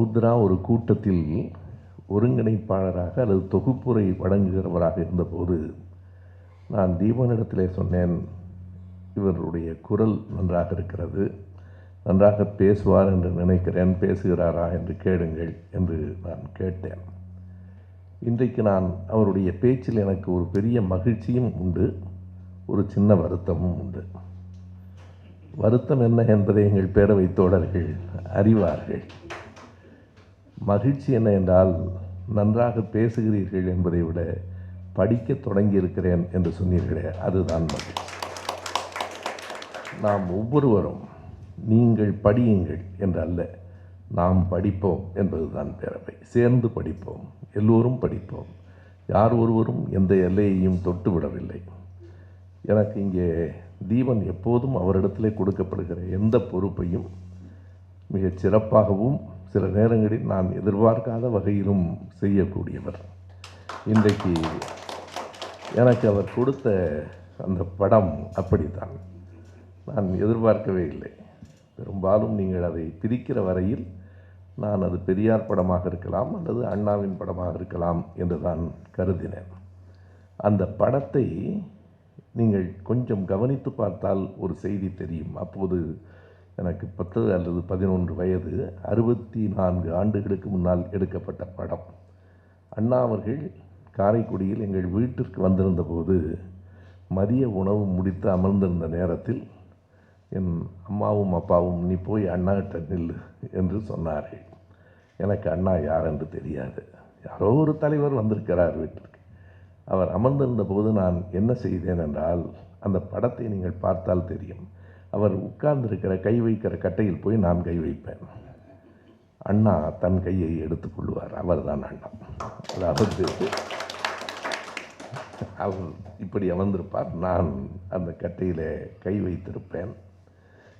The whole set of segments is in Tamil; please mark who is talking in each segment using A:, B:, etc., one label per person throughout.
A: ரவுத்ரா ஒரு கூட்டத்தில் ஒருங்கிணைப்பாளராக அல்லது தொகுப்புரை வழங்குகிறவராக இருந்தபோது நான் தீபனிடத்திலே சொன்னேன், இவருடைய குரல் நன்றாக இருக்கிறது, நன்றாக பேசுவார் என்று நினைக்கிறேன், பேசுகிறாரா என்று கேளுங்கள் என்று நான் கேட்டேன். இன்றைக்கு நான் அவருடைய பேச்சில் எனக்கு ஒரு பெரிய மகிழ்ச்சியும் உண்டு, ஒரு சின்ன வருத்தமும் உண்டு. வருத்தம் என்ன என்பதை எங்கள் பேரவை தோழர்கள் அறிவார்கள். மகிழ்ச்சி என்ன என்றால், நன்றாக பேசுகிறீர்கள் என்பதை விட படிக்க தொடங்கியிருக்கிறேன் என்று சொன்னீர்களே, அதுதான் மகிழ்ச்சி. நாம் ஒவ்வொருவரும் நீங்கள் படியுங்கள் என்றல்ல, நாம் படிப்போம் என்பதுதான் பேரவை. சேர்ந்து படிப்போம், எல்லோரும் படிப்போம். யார் ஒருவரும் எந்த எல்லையையும் தொட்டு விடவில்லை. எனக்கு இங்கே தீபன் எப்போதும் அவரிடத்திலே கொடுக்கப்படுகிற எந்த பொறுப்பையும் மிகச் சிறப்பாகவும் சில நேரங்களில் நான் எதிர்பார்க்காத வகையிலும் செய்யக்கூடியவர். இன்றைக்கு எனக்கு அவர் கொடுத்த அந்த படம் அப்படித்தான். நான் எதிர்பார்க்கவே இல்லை. பெரும்பாலும் நீங்கள் அதை பிரிக்கிற வரையில் நான் அது பெரியார் படமாக இருக்கலாம் அல்லது அண்ணாவின் படமாக இருக்கலாம் என்று தான் கருதினேன். அந்த படத்தை நீங்கள் கொஞ்சம் கவனித்து பார்த்தால் ஒரு செய்தி தெரியும். அப்போது எனக்கு 10 அல்லது 11 வயது, 64 ஆண்டுகளுக்கு முன்னால் எடுக்கப்பட்ட படம். அண்ணா அவர்கள் காரைக்குடியில் எங்கள் வீட்டிற்கு வந்திருந்த போது மதிய உணவு முடித்து அமர்ந்திருந்த நேரத்தில் என் அம்மாவும் அப்பாவும், நீ போய் அண்ணாகிட்ட நில்லு என்று சொன்னார்கள். எனக்கு அண்ணா யார் என்று தெரியாது. யாரோ ஒரு தலைவர் வந்திருக்கிறார் வீட்டிற்கு. அவர் அமர்ந்திருந்த போது நான் என்ன செய்தேன் என்றால், அந்த படத்தை நீங்கள் பார்த்தால் தெரியும், அவர் உட்கார்ந்திருக்கிற கை வைக்கிற கட்டையில் போய் நான் கை வைப்பேன். அண்ணா தன் கையை எடுத்துக்கொள்வார். அவர் தான் அண்ணா. அதாவது அவர் இப்படி அமர்ந்திருப்பார், நான் அந்த கட்டையில் கை வைத்திருப்பேன்.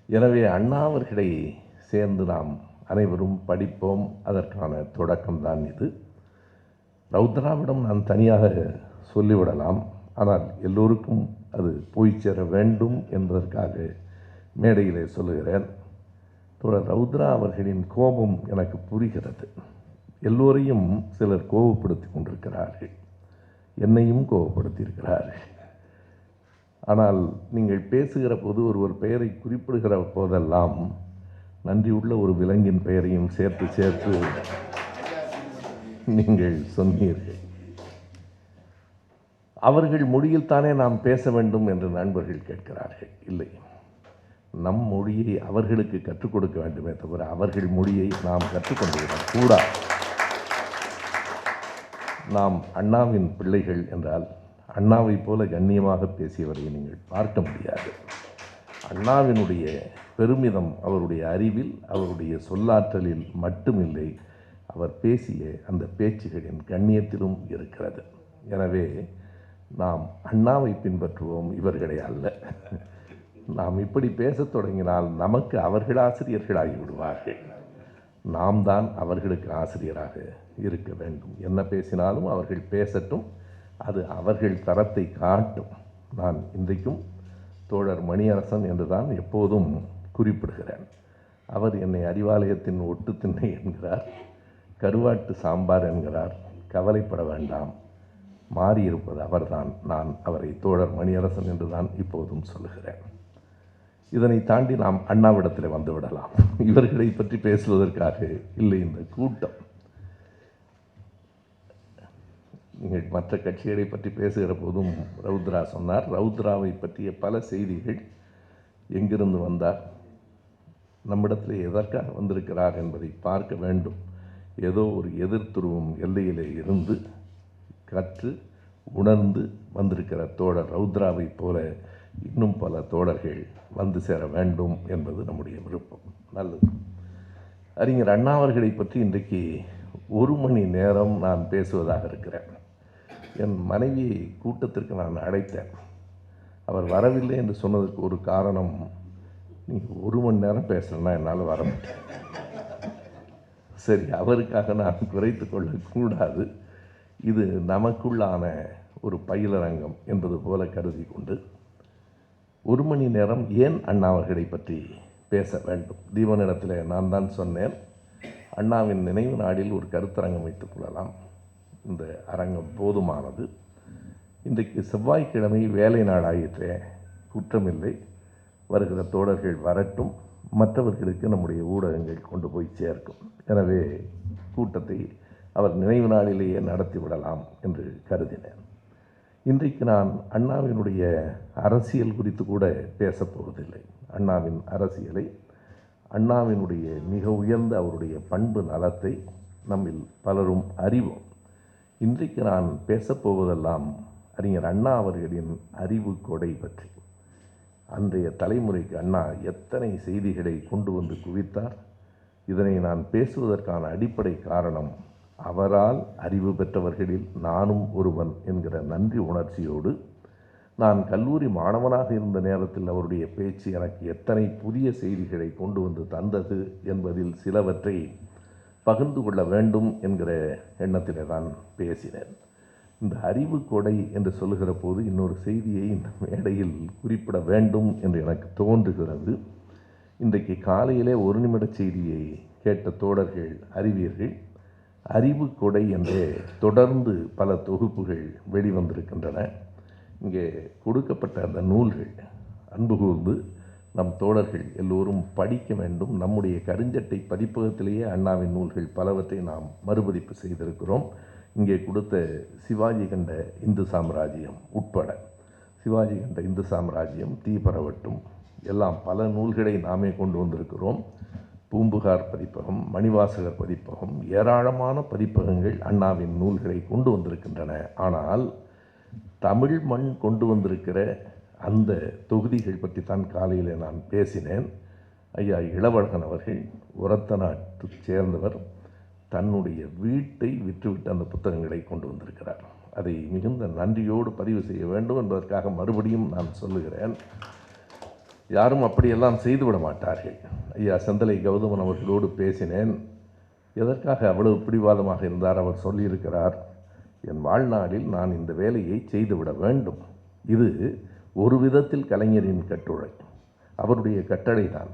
A: எனவே அண்ணா அவர்களை சேர்ந்து நாம் அனைவரும் படிப்போம். அதற்கான தொடக்கம்தான் இது. ரவுத்ராவிடம் நான் தனியாக சொல்லிவிடலாம், ஆனால் எல்லோருக்கும் அது போய் சேர வேண்டும் என்பதற்காக மேடையிலே சொல்லுகிறேன். தோழர் ரவுத்ரா அவர்களின் கோபம் எனக்கு புரிகிறது. எல்லோரையும் சிலர் கோபப்படுத்தி கொண்டிருக்கிறார்கள், என்னையும் கோபப்படுத்தியிருக்கிறார்கள். ஆனால் நீங்கள் பேசுகிற போது ஒருவர் பெயரை குறிப்பிடுகிற போதெல்லாம் நன்றியுள்ள ஒரு விலங்கின் பெயரையும் சேர்த்து சேர்த்து நீங்கள் சொன்னீர்கள். அவர்கள் மொழியில் தானே நாம் பேச வேண்டும் என்று நண்பர்கள் கேட்கிறார்கள். இல்லை, நம் மொழியை அவர்களுக்கு கற்றுக் கொடுக்க வேண்டுமே தவிர அவர்கள் மொழியை நாம் கற்றுக்கொண்டுவிடக் கூடாது. நாம் அண்ணாவின் பிள்ளைகள் என்றால் அண்ணாவை போல கண்ணியமாக பேசியவரை நீங்கள் பார்க்க முடியாது. அண்ணாவினுடைய பெருமிதம் அவருடைய அறிவில், அவருடைய சொல்லாற்றலில் மட்டுமில்லை, அவர் பேசிய அந்த பேச்சுகளின் கண்ணியத்திலும் இருக்கிறது. எனவே நாம் அண்ணாவை பின்பற்றுவோம், இவர்களை அல்ல. நாம் இப்படி பேசத் தொடங்கினால் நமக்கு அவர்கள் ஆசிரியர்களாகி விடுவார்கள். நாம் தான் அவர்களுக்கு ஆசிரியராக இருக்க வேண்டும். என்ன பேசினாலும் அவர்கள் பேசட்டும், அது அவர்கள் தரத்தை காட்டும். நான் இன்றைக்கும் தோழர் மணியரசன் என்று தான் எப்போதும் குறிப்பிடுகிறேன். அவர் என்னை அறிவாலயத்தின் ஒட்டு திண்ணை என்கிறார், கருவாட்டு சாம்பார் என்கிறார். கவலைப்பட வேண்டாம், மாறியிருப்பது அவர்தான். நான் அவரை தோழர் மணியரசன் என்று தான் இப்போதும் சொல்லுகிறேன். இதனை தாண்டி நாம் அண்ணாவிடத்தில் வந்து விடலாம். இவர்களை பற்றி பேசுவதற்காக இல்லை இந்த கூட்டம். நீங்கள் மற்ற கட்சிகளை பற்றி பேசுகிற போதும் ரவுத்ரா சொன்னார். ரவுத்ராவை பற்றிய பல செய்திகள், எங்கிருந்து வந்தார், நம்மிடத்தில் எதற்காக வந்திருக்கிறார் என்பதை பார்க்க வேண்டும். ஏதோ ஒரு எதிர்த்துருவம் எல்லையிலே இருந்து கற்று உணர்ந்து வந்திருக்கிற தோழர் ரவுத்ராவை போல இன்னும் பல தோழர்கள் வந்து சேர வேண்டும் என்பது நம்முடைய விருப்பம். நல்லது. அறிஞர் அண்ணா அவர்களை பற்றி இன்றைக்கு 1 மணி நேரம் நான் பேசுவதாக இருக்கிறேன். என் மனைவியை கூட்டத்திற்கு நான் அழைத்தேன். அவர் வரவில்லை என்று சொன்னதற்கு ஒரு காரணம், நீங்கள் 1 மணி நேரம் பேசலைன்னா என்னால் வர முடியும். சரி, அவருக்காக நான் குறைத்து கொள்ளக்கூடாது. இது நமக்குள்ளான ஒரு பயிலரங்கம் என்பது போல கருதி கொண்டு 1 மணி நேரம் ஏன் அண்ணா அவர்களை பற்றி பேச வேண்டும். தீபனிடத்தில் நான் தான் சொன்னேன், அண்ணாவின் நினைவு நாளில் ஒரு கருத்தரங்கம் வைத்துக் கொள்ளலாம். இந்த அரங்கம் போதுமானது. இன்றைக்கு செவ்வாய்க்கிழமை வேலை நாளாயிற்றே, குற்றமில்லை. வருகிற தோழர்கள் வரட்டும், மற்றவர்களுக்கு நம்முடைய ஊடகங்கள் கொண்டு போய் சேர்க்கும். எனவே கூட்டத்தை அவர் நினைவு நாளிலேயே நடத்திவிடலாம் என்று கருதினேன். இன்றைக்கு நான் அண்ணாவினுடைய அரசியல் குறித்து கூட பேசப்போவதில்லை. அண்ணாவின் அரசியலை, அண்ணாவினுடைய மிக உயர்ந்த அவருடைய பண்பு நலத்தை நம்மில் பலரும் அறிவோம். இன்றைக்கு நான் பேசப்போவதெல்லாம் அறிஞர் அண்ணா அவர்களின் அறிவு கொடை பற்றி. அன்றைய தலைமுறைக்கு அண்ணா எத்தனை செய்திகளை கொண்டு வந்து குவித்தார். இதனை நான் பேசுவதற்கான அடிப்படை காரணம், அவரால் அறிவு பெற்றவர்களில் நானும் ஒருவன் என்கிற நன்றி உணர்ச்சியோடு, நான் கல்லூரி மாணவனாக இருந்த நேரத்தில் அவருடைய பேச்சு எனக்கு எத்தனை புதிய செய்திகளை கொண்டு வந்து தந்தது என்பதில் சிலவற்றை பகிர்ந்து கொள்ள வேண்டும் என்கிற எண்ணத்திலே தான் பேசினேன். இந்த அறிவு கொடை என்று சொல்லுகிற போது இன்னொரு செய்தியை இந்த மேடையில் குறிப்பிட வேண்டும் என்று எனக்கு தோன்றுகிறது. இன்றைக்கு காலையிலே ஒரு நிமிட செய்தியை கேட்ட தோழர்கள் அறிவீர்கள். அறிவு கொடை என்றே தொடர்ந்து பல தொகுப்புகள் வெளிவந்திருக்கின்றன. இங்கே கொடுக்கப்பட்ட அந்த நூல்கள் அன்பு கூர்ந்து நம் தோழர்கள் எல்லோரும் படிக்க வேண்டும். நம்முடைய கருஞ்சட்டை பதிப்பகத்திலேயே அண்ணாவின் நூல்கள் பலவற்றை நாம் மறுபதிப்பு செய்திருக்கிறோம். இங்கே கொடுத்த சிவாஜி கண்ட இந்து சாம்ராஜ்யம் உட்பட, சிவாஜி கண்ட இந்து சாம்ராஜ்யம், தீபரவட்டும் எல்லாம் பல நூல்களை நாமே கொண்டு வந்திருக்கிறோம். பூம்புகார் பதிப்பகம், மணிவாசகர் பதிப்பகம், ஏராளமான பதிப்பகங்கள் அண்ணாவின் நூல்களை கொண்டு வந்திருக்கின்றன. ஆனால் தமிழ் மண் கொண்டு வந்திருக்கிற அந்த தொகுதிகள் பற்றி தான் காலையில் நான் பேசினேன். ஐயா இளவழகன் அவர்கள் உரத்த நாட்டு சேர்ந்தவர், தன்னுடைய வீட்டை விற்றுவிட்டு அந்த புத்தகங்களை கொண்டு வந்திருக்கிறார். அதை மிகுந்த நன்றியோடு பதிவு செய்ய வேண்டும் என்பதற்காக மறுபடியும் நான் சொல்லுகிறேன். யாரும் அப்படியெல்லாம் செய்துவிட மாட்டார்கள். ஐயா செந்தலை கௌதமன் அவர்களோடு பேசினேன். எதற்காக அவ்வளவு பிடிவாதமாக இருந்தார்? அவர் சொல்லியிருக்கிறார், என் வாழ்நாளில் நான் இந்த வேலையை செய்துவிட வேண்டும். இது ஒரு விதத்தில் கலைஞரின் கட்டுரை, அவருடைய கட்டளை தான்.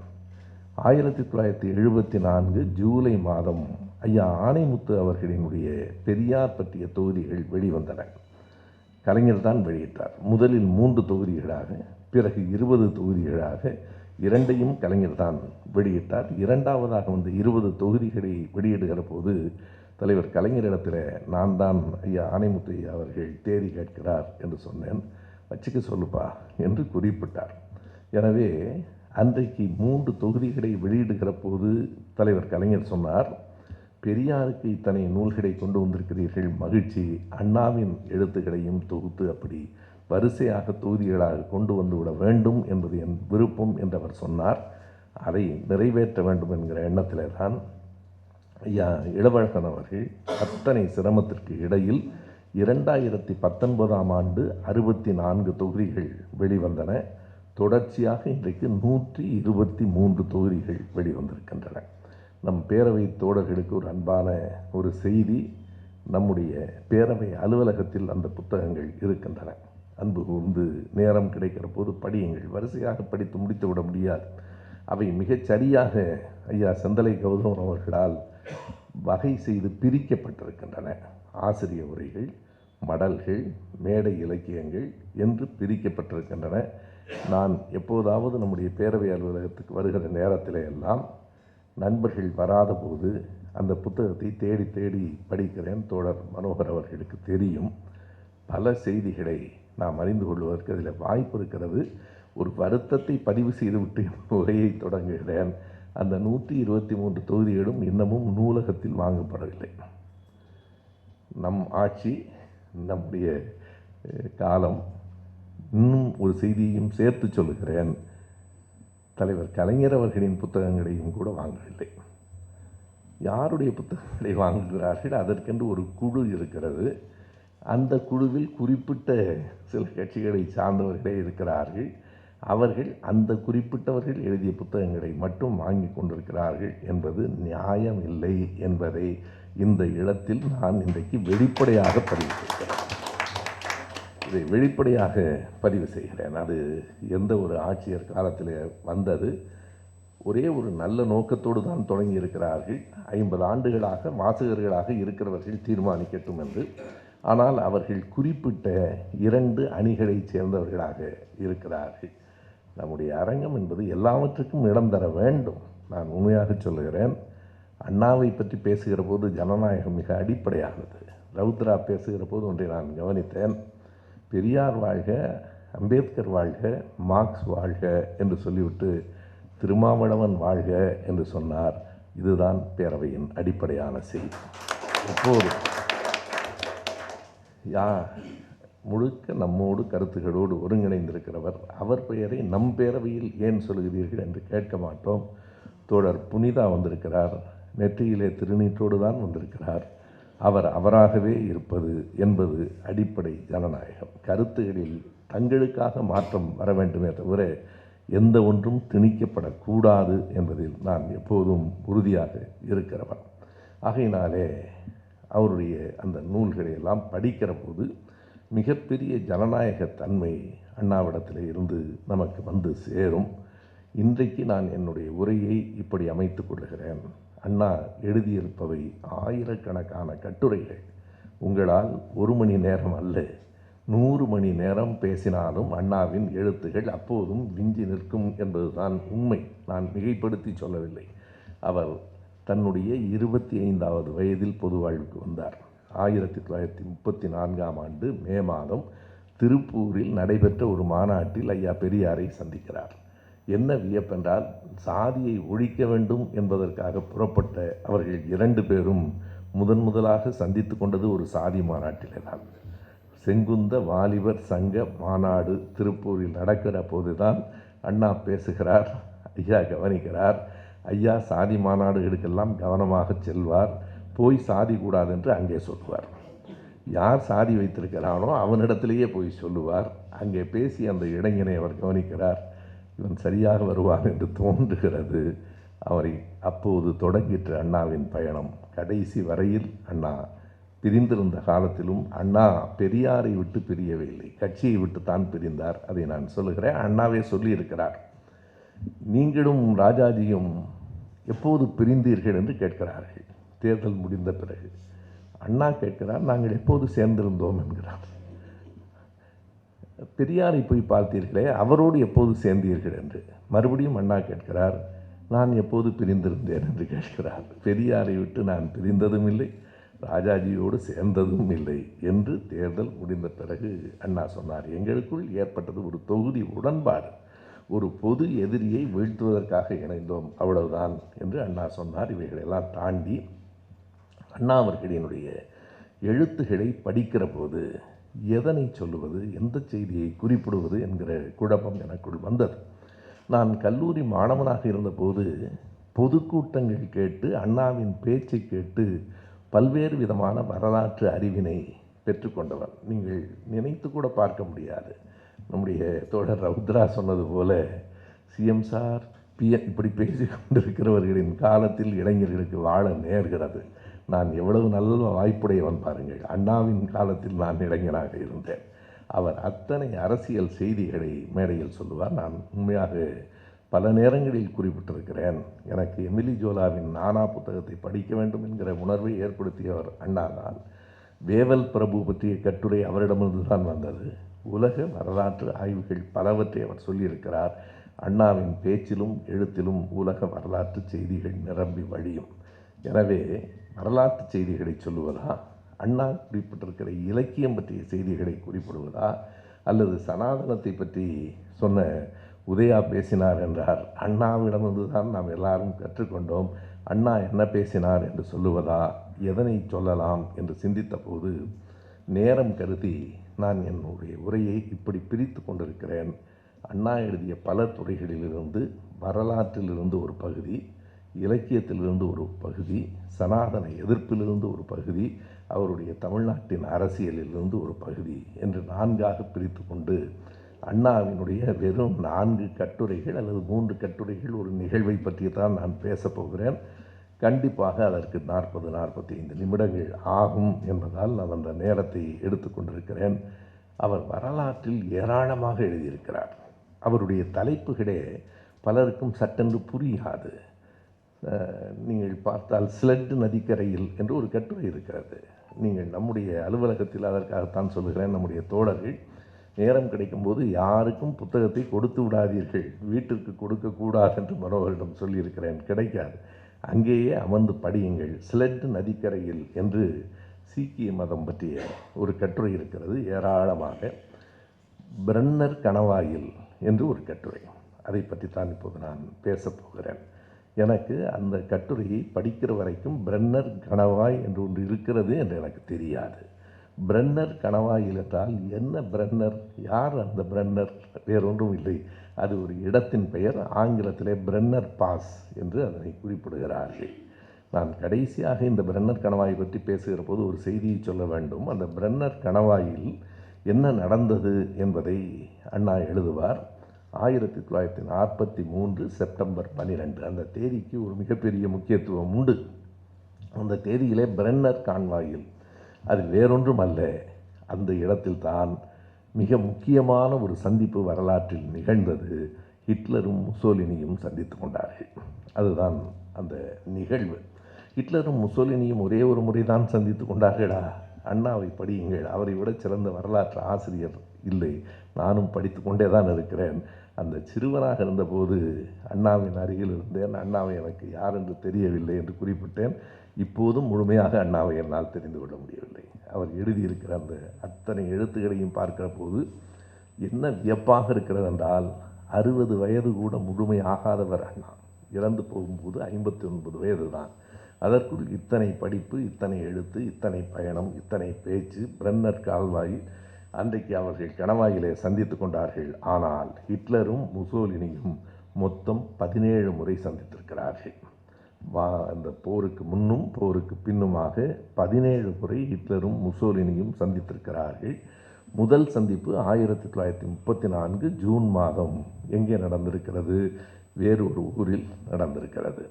A: 1974 ஜூலை மாதம் ஐயா ஆணைமுத்து அவர்களினுடைய பெரியார் பற்றிய தொகுதிகள் வெளிவந்தன. கலைஞர் தான் வெளியிட்டார். முதலில் 3 தொகுதிகளாக, பிறகு 20 தொகுதிகளாக, இரண்டையும் கலைஞர் தான் வெளியிட்டார். இரண்டாவதாக வந்து 20 தொகுதிகளை வெளியிடுகிற போது தலைவர் கலைஞரிடத்தில் நான் தான் ஐயா ஆணைமுத்து அவர்கள் தேதி கேட்கிறார் என்று சொன்னேன். வச்சுக்க சொல்லுப்பா என்று குறிப்பிட்டார். எனவே அன்றைக்கு 3 தொகுதிகளை வெளியிடுகிற போது தலைவர் கலைஞர் சொன்னார், பெரியாருக்கு இத்தனை நூல்களை கொண்டு வந்திருக்கிறீர்கள், மகிழ்ச்சி. அண்ணாவின் எழுத்துக்களையும் தொகுத்து அப்படி வரிசையாக தொகுதிகளாக கொண்டு வந்துவிட வேண்டும் என்பது என் விருப்பம் என்று அவர் சொன்னார். அதை நிறைவேற்ற வேண்டும் என்கிற எண்ணத்திலே தான் ஐயா இளவழகன் அவர்கள் அத்தனை சிரமத்திற்கு இடையில் 2019ஆம் ஆண்டு 64 தொகுதிகள் வெளிவந்தன. தொடர்ச்சியாக இன்றைக்கு 123 தொகுதிகள் வெளிவந்திருக்கின்றன. நம் பேரவை தோழர்களுக்கு ஒரு அன்பான ஒரு செய்தி, நம்முடைய பேரவை அலுவலகத்தில் அந்த புத்தகங்கள் இருக்கின்றன. அன்பு கூர்ந்து நேரம் கிடைக்கிற போது படியுங்கள். வரிசையாக படித்து முடித்து விட முடியாது. அவை மிகச் சரியாக ஐயா செந்தலை கௌதமன் அவர்களால் வகை செய்து பிரிக்கப்பட்டிருக்கின்றன. ஆசிரிய உரைகள், மடல்கள், மேடை இலக்கியங்கள் என்று பிரிக்கப்பட்டிருக்கின்றன. நான் எப்போதாவது நம்முடைய பேரவை அலுவலகத்துக்கு வருகிற நேரத்தில் எல்லாம் நண்பர்கள் வராத போது அந்த புத்தகத்தை தேடி தேடி படிக்கிறேன். தோழர் மனோகர் அவர்களுக்கு தெரியும். பல செய்திகளை நாம் அறிந்து கொள்வதற்கு அதில் வாய்ப்பு இருக்கிறது. ஒரு வருத்தத்தை பதிவு செய்துவிட்டு உரையை தொடங்குகிறேன். அந்த 123 தொகுதிகளும் இன்னமும் நூலகத்தில் வாங்கப்படவில்லை. நம் ஆட்சி, நம்முடைய காலம். இன்னும் ஒரு செய்தியையும் சேர்த்து சொல்லுகிறேன், தலைவர் கலைஞர் அவர்களின் புத்தகங்களையும் கூட வாங்கவில்லை. யாருடைய புத்தகங்களை வாங்குகிறார்கள்? அதற்கென்று ஒரு குழு இருக்கிறது. அந்த குழுவில் குறிப்பிட்ட சில கட்சிகளை சார்ந்தவர்களே இருக்கிறார்கள். அவர்கள் அந்த குறிப்பிட்டவர்கள் எழுதிய புத்தகங்களை மட்டும் வாங்கி கொண்டிருக்கிறார்கள் என்பது நியாயம் இல்லை என்பதை இந்த இடத்தில் நான் இன்றைக்கு வெளிப்படையாக பதிவு செய்கிறேன். இதை வெளிப்படையாக பதிவு செய்கிறேன். அது எந்த ஒரு ஆட்சியர் காலத்தில் வந்தது. ஒரே ஒரு நல்ல நோக்கத்தோடு தான் தொடங்கி இருக்கிறார்கள். 50 ஆண்டுகளாக வாசகர்களாக இருக்கிறவர்கள் தீர்மானிக்கட்டும் என்று. ஆனால் அவர்கள் குறிப்பிட்ட 2 அணிகளைச் சேர்ந்தவர்களாக இருக்கிறார்கள். நம்முடைய அரங்கம் என்பது எல்லாவற்றுக்கும் இடம் தர வேண்டும். நான் உண்மையாக சொல்லுகிறேன். அண்ணாவை பற்றி பேசுகிற போது ஜனநாயகம் மிக அடிப்படையானது. ரவுத்ரா பேசுகிற போது ஒன்றை நான் கவனித்தேன். பெரியார் வாழ்க, அம்பேத்கர் வாழ்க, மார்க்ஸ் வாழ்க என்று சொல்லிவிட்டு திருமாவளவன் வாழ்க என்று சொன்னார். இதுதான் பேரவையின் அடிப்படையான செய்தி. எப்போது முழுக்க நம்மோடு கருத்துகளோடு ஒருங்கிணைந்திருக்கிறவர், அவர் பெயரை நம் பேரவையில் ஏன் சொல்கிறீர்கள் என்று கேட்க மாட்டோம். தோழர் புனிதா வந்திருக்கிறார், நெற்றியிலே திருநீற்றோடு தான் வந்திருக்கிறார். அவர் அவராகவே இருப்பது என்பது அடிப்படை ஜனநாயகம். கருத்துகளில் தங்களுக்காக மாற்றம் வர வேண்டுமே தவிர எந்த ஒன்றும் திணிக்கப்படக்கூடாது என்பதில் நான் எப்போதும் உறுதியாக இருக்கிறவன். ஆகையினாலே அவருடைய அந்த நூல்களை எல்லாம் படிக்கிற போது மிகப்பெரிய ஜனநாயக தன்மை அண்ணாவிடத்தில் இருந்து நமக்கு வந்து சேரும். இன்றைக்கு நான் என்னுடைய உரையை இப்படி அமைத்து கொள்கிறேன். அண்ணா எழுதியிருப்பவை ஆயிரக்கணக்கான கட்டுரைகள். உங்களால் 1 மணி நேரம் அல்ல, 100 மணி நேரம் பேசினாலும் அண்ணாவின் எழுத்துகள் அப்போதும் விஞ்சி நிற்கும் என்பதுதான் உண்மை. நான் மிகைப்படுத்தி சொல்லவில்லை. அவர் தன்னுடைய 25வது வயதில் பொது வாழ்வுக்கு வந்தார். 1934ஆம் ஆண்டு மே மாதம் திருப்பூரில் நடைபெற்ற ஒரு மாநாட்டில் ஐயா பெரியாரை சந்திக்கிறார். என்ன வியப்பென்றால், சாதியை ஒழிக்க வேண்டும் என்பதற்காக புறப்பட்ட அவர்கள் 2 பேரும் முதலாக சந்தித்து கொண்டது ஒரு சாதி மாநாட்டிலே தான். செங்குந்த வாலிபர் சங்க மாநாடு திருப்பூரில் நடக்கிற போதுதான் அண்ணா பேசுகிறார். ஐயா கவனிக்கிறார். ஐயா சாதி மாநாடுகளுக்கெல்லாம் கவனமாக செல்வார். போய் சாதி கூடாது என்று அங்கே சொல்லுவார். யார் சாதி வைத்திருக்கிறானோ அவனிடத்திலேயே போய் சொல்லுவார். அங்கே பேசி அந்த இளைஞனை அவர் கவனிக்கிறார். இவன் சரியாக வருவான் என்று தோன்றுகிறது. அவரை அப்போது தொடங்கிற்ற அண்ணாவின் பயணம் கடைசி வரையில். அண்ணா பிரிந்திருந்த காலத்திலும் அண்ணா பெரியாரை விட்டு பிரியவில்லை, கட்சியை விட்டு தான் பிரிந்தார். அதை நான் சொல்லுகிறேன். அண்ணாவே சொல்லியிருக்கிறார். நீங்களும் ராஜாஜியும் எப்போது பிரிந்தீர்கள் என்று கேட்கிறார்கள் தேர்தல் முடிந்த பிறகு. அண்ணா கேட்கிறார், நாங்கள் எப்போது சேர்ந்திருந்தோம் என்கிறார். பெரியாரை போய் பார்த்தீர்களே, அவரோடு எப்போது சேர்ந்தீர்கள் என்று. மறுபடியும் அண்ணா கேட்கிறார், நான் எப்போது பிரிந்திருந்தேன் என்று கேட்கிறார். பெரியாரை விட்டு நான் பிரிந்ததும் இல்லை, ராஜாஜியோடு சேர்ந்ததும் இல்லை என்று தேர்தல் முடிந்த பிறகு அண்ணா சொன்னார். எங்களுக்குள் ஏற்பட்டது ஒரு தொகுதி உடன்பாடு. ஒரு பொது எதிரியை வீழ்த்துவதற்காக இணைந்தோம், அவ்வளவுதான் என்று அண்ணா சொன்னார். இவைகளெல்லாம் தாண்டி அண்ணா அவர்களினுடைய எழுத்துக்களை படிக்கிற போது எதனை சொல்லுவது, எந்த செய்தியை குறிப்பிடுவது என்கிற குழப்பம் எனக்குள் வந்தது. நான் கல்லூரி மாணவனாக இருந்தபோது பொதுக்கூட்டங்கள் கேட்டு அண்ணாவின் பேச்சை கேட்டு பல்வேறு விதமான வரலாற்று அறிவினை பெற்றுக்கொண்டவன். நீங்கள் நினைத்து கூட பார்க்க முடியாது. நம்முடைய தோழர் ரவுத்ரா சொன்னது போல, சிஎம் சார் இப்படி பேசி கொண்டிருக்கிறவர்களின் காலத்தில் இளைஞர்களுக்கு வாழ நேர்கிறது. நான் எவ்வளவு நல்ல வாய்ப்புடையவன் பாருங்கள். அண்ணாவின் காலத்தில் நான் இளைஞனாக இருந்தேன். அவர் அத்தனை அரசியல் செய்திகளை மேடையில் சொல்லுவார். நான் உண்மையாக பல நேரங்களில் குறிப்பிட்டிருக்கிறேன். எனக்கு எமிலி ஜோலாவின் நானா புத்தகத்தை படிக்க வேண்டும் என்கிற உணர்வை ஏற்படுத்தியவர் அண்ணாதான். வேவல் பிரபு பற்றிய கட்டுரை அவரிடமிருந்து தான் வந்தது. உலக வரலாற்று ஆய்வுகள் பலவற்றை அவர் சொல்லியிருக்கிறார். அண்ணாவின் பேச்சிலும் எழுத்திலும் உலக வரலாற்று செய்திகள் நிரம்பி வழியும். எனவே வரலாற்று செய்திகளை சொல்லுவதா, அண்ணா குறிப்பிட்டிருக்கிற இலக்கியம் பற்றிய செய்திகளை குறிப்பிடுவதா, அல்லது சனாதனத்தை பற்றி சொன்ன உதயா பேசினார் என்றார். அண்ணாவிடமிருந்து தான் நாம் எல்லாரும் கற்றுக்கொண்டோம். அண்ணா என்ன பேசினார் என்று சொல்லுவதா, எதனை சொல்லலாம் என்று சிந்தித்த போது நேரம் கருதி நான் என்னுடைய உரையை இப்படி பிரித்து கொண்டிருக்கிறேன். அண்ணா எழுதிய பல துறைகளிலிருந்து, வரலாற்றிலிருந்து ஒரு பகுதி, இலக்கியத்திலிருந்து ஒரு பகுதி, சனாதன எதிர்ப்பிலிருந்து ஒரு பகுதி, அவருடைய தமிழ்நாட்டின் அரசியலிலிருந்து ஒரு பகுதி என்று 4ஆக பிரித்து கொண்டு அண்ணாவினுடைய வெறும் 4 கட்டுரைகள் அல்லது 3 கட்டுரைகள் ஒரு நிகழ்வை பற்றி தான் நான் பேசப்போகிறேன். கண்டிப்பாக அதற்கு 40-45 நிமிடங்கள் ஆகும் என்பதால் நான் அந்த நேரத்தை எடுத்துக்கொண்டிருக்கிறேன். அவர் வரலாற்றில் ஏராளமாக எழுதியிருக்கிறார். அவருடைய தலைப்புகளே பலருக்கும் சட்டென்று புரியாது. நீங்கள் பார்த்தால் ஸ்லெட் நதிக்கரையில் என்று ஒரு கட்டுரை இருக்கிறது. நீங்கள் நம்முடைய அலுவலகத்தில் அதற்காகத்தான் சொல்லுகிறேன், நம்முடைய தோழர்கள் நேரம் கிடைக்கும்போது யாருக்கும் புத்தகத்தை கொடுத்து விடாதீர்கள், வீட்டிற்கு கொடுக்கக்கூடாது என்று மனோகரிடம் சொல்லியிருக்கிறேன். கிடைக்காது, அங்கேயே அமர்ந்து படியுங்கள். ஸ்லெட் நதிக்கரையில் என்று சீக்கிய மதம் பற்றிய ஒரு கட்டுரை இருக்கிறது ஏராளமாக. பிரன்னர் கணவாயில் என்று ஒரு கட்டுரை, அதை பற்றி தான் இப்போது நான் பேசப் போகிறேன். எனக்கு அந்த கட்டுரையை படிக்கிற வரைக்கும் பிரன்னர் கணவாய் என்று ஒன்று இருக்கிறது என்று எனக்கு தெரியாது. பிரன்னர் கணவாயில் என்றால் என்ன? பிரன்னர் யார்? அந்த பிரன்னர் வேறொன்றும் இல்லை, அது ஒரு இடத்தின் பெயர். ஆங்கிலத்திலே பிரன்னர் பாஸ் என்று அதனை குறிப்பிடுகிறார்கள். நான் கடைசியாக இந்த பிரன்னர் கணவாய் பற்றி பேசுகிற போது ஒரு செய்தியை சொல்ல வேண்டும். அந்த பிரன்னர் கணவாயில் என்ன நடந்தது என்பதை அண்ணா எழுதுவார். 1943 செப்டம்பர் 12 அந்த தேதிக்கு ஒரு மிகப்பெரிய முக்கியத்துவம் உண்டு. அந்த தேதியிலே பிரன்னர் கான்வாயில், அது வேறொன்றும் அல்ல, அந்த இடத்தில் தான் மிக முக்கியமான ஒரு சந்திப்பு வரலாற்றில் நிகழ்ந்தது. ஹிட்லரும் முசோலினியும் சந்தித்து கொண்டார்கள். அதுதான் அந்த நிகழ்வு. ஹிட்லரும் முசோலினியும் ஒரே ஒரு முறை தான் சந்தித்து கொண்டார்களா? அண்ணாவை படியுங்கள், அவரை விட சிறந்த வரலாற்று ஆசிரியர் இல்லை. நானும் படித்து கொண்டே தான் இருக்கிறேன். அந்த சிறுவனாக இருந்தபோது அண்ணாவின் அருகில் இருந்தேன். அண்ணாவை எனக்கு யார் என்று தெரியவில்லை என்று குறிப்பிட்டேன். இப்போதும் முழுமையாக அண்ணாவை என்னால் தெரிந்து கொள்ள முடியவில்லை. அவர் எழுதியிருக்கிற அந்த அத்தனை எழுத்துக்களையும் பார்க்கிற போது என்ன வியப்பாக இருக்கிறது என்றால், 60 வயது கூட முழுமையாகாதவர் அண்ணா. இறந்து போகும்போது 59 வயது தான். அதற்குள் இத்தனை படிப்பு, இத்தனை எழுத்து, இத்தனை பயணம், இத்தனை பேச்சு. பிரன்னர் கால்வாயில் அன்றைக்கு அவர்கள் கணவாயிலே சந்தித்து கொண்டார்கள். ஆனால் ஹிட்லரும் முசோலினியும் மொத்தம் 17 முறை சந்தித்திருக்கிறார்கள். அந்த போருக்கு முன்னும் போருக்கு பின்னுமாக 17 முறை ஹிட்லரும் முசோலினியும் சந்தித்திருக்கிறார்கள். முதல் சந்திப்பு 1934 ஜூன் மாதம் எங்கே நடந்திருக்கிறது? வேறொரு ஊரில் நடந்திருக்கிறது.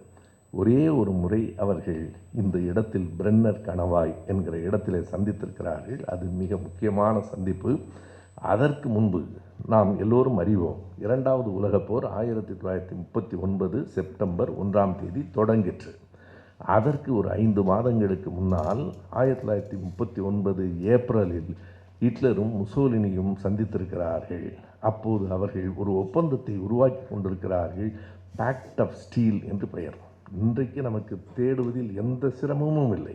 A: ஒரே ஒரு முறை அவர்கள் இந்த இடத்தில் பிரன்னர் கணவாய் என்கிற இடத்திலே சந்தித்திருக்கிறார்கள். அது மிக முக்கியமான சந்திப்பு. அதற்கு முன்பு நாம் எல்லோரும் அறிவோம், 2வது உலகப் போர் 1939 செப்டம்பர் 1ஆம் தேதி தொடங்கிற்று. அதற்கு ஒரு 5 மாதங்களுக்கு முன்னால் 1939 ஏப்ரலில் ஹிட்லரும் முசோலினியும் சந்தித்திருக்கிறார்கள். அப்போது அவர்கள் ஒரு ஒப்பந்தத்தை உருவாக்கி கொண்டிருக்கிறார்கள். பேக்ட் ஆஃப் ஸ்டீல் என்று பெயர். இன்றைக்கு நமக்கு தேடுவதில் எந்த சிரமமும் இல்லை.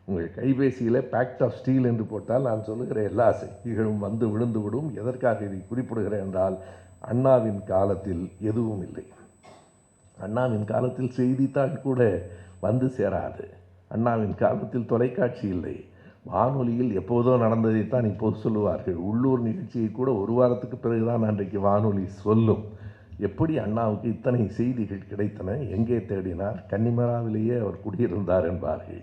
A: உங்கள் கைபேசியில் பேக்ட் ஆஃப் ஸ்டீல் என்று போட்டால் நான் சொல்லுகிற எல்லா செய்திகளும் வந்து விழுந்துவிடும். எதற்காக இதை குறிப்பிடுகிறேன் என்றால், அண்ணாவின் காலத்தில் எதுவும் இல்லை. அண்ணாவின் காலத்தில் செய்தித்தாள் கூட வந்து சேராது. அண்ணாவின் காலத்தில் தொலைக்காட்சி இல்லை. வானொலியில் எப்போதோ நடந்ததைத்தான் இப்போது சொல்லுவார்கள். உள்ளூர் நிகழ்ச்சியை கூட ஒரு வாரத்துக்கு பிறகுதான் அன்றைக்கு வானொலி சொல்லும். எப்படி அண்ணாவுக்கு இத்தனை செய்திகள் கிடைத்தன? எங்கே தேடினார்? கன்னிமராவிலேயே அவர் குடியிருந்தார் என்பார்கள்.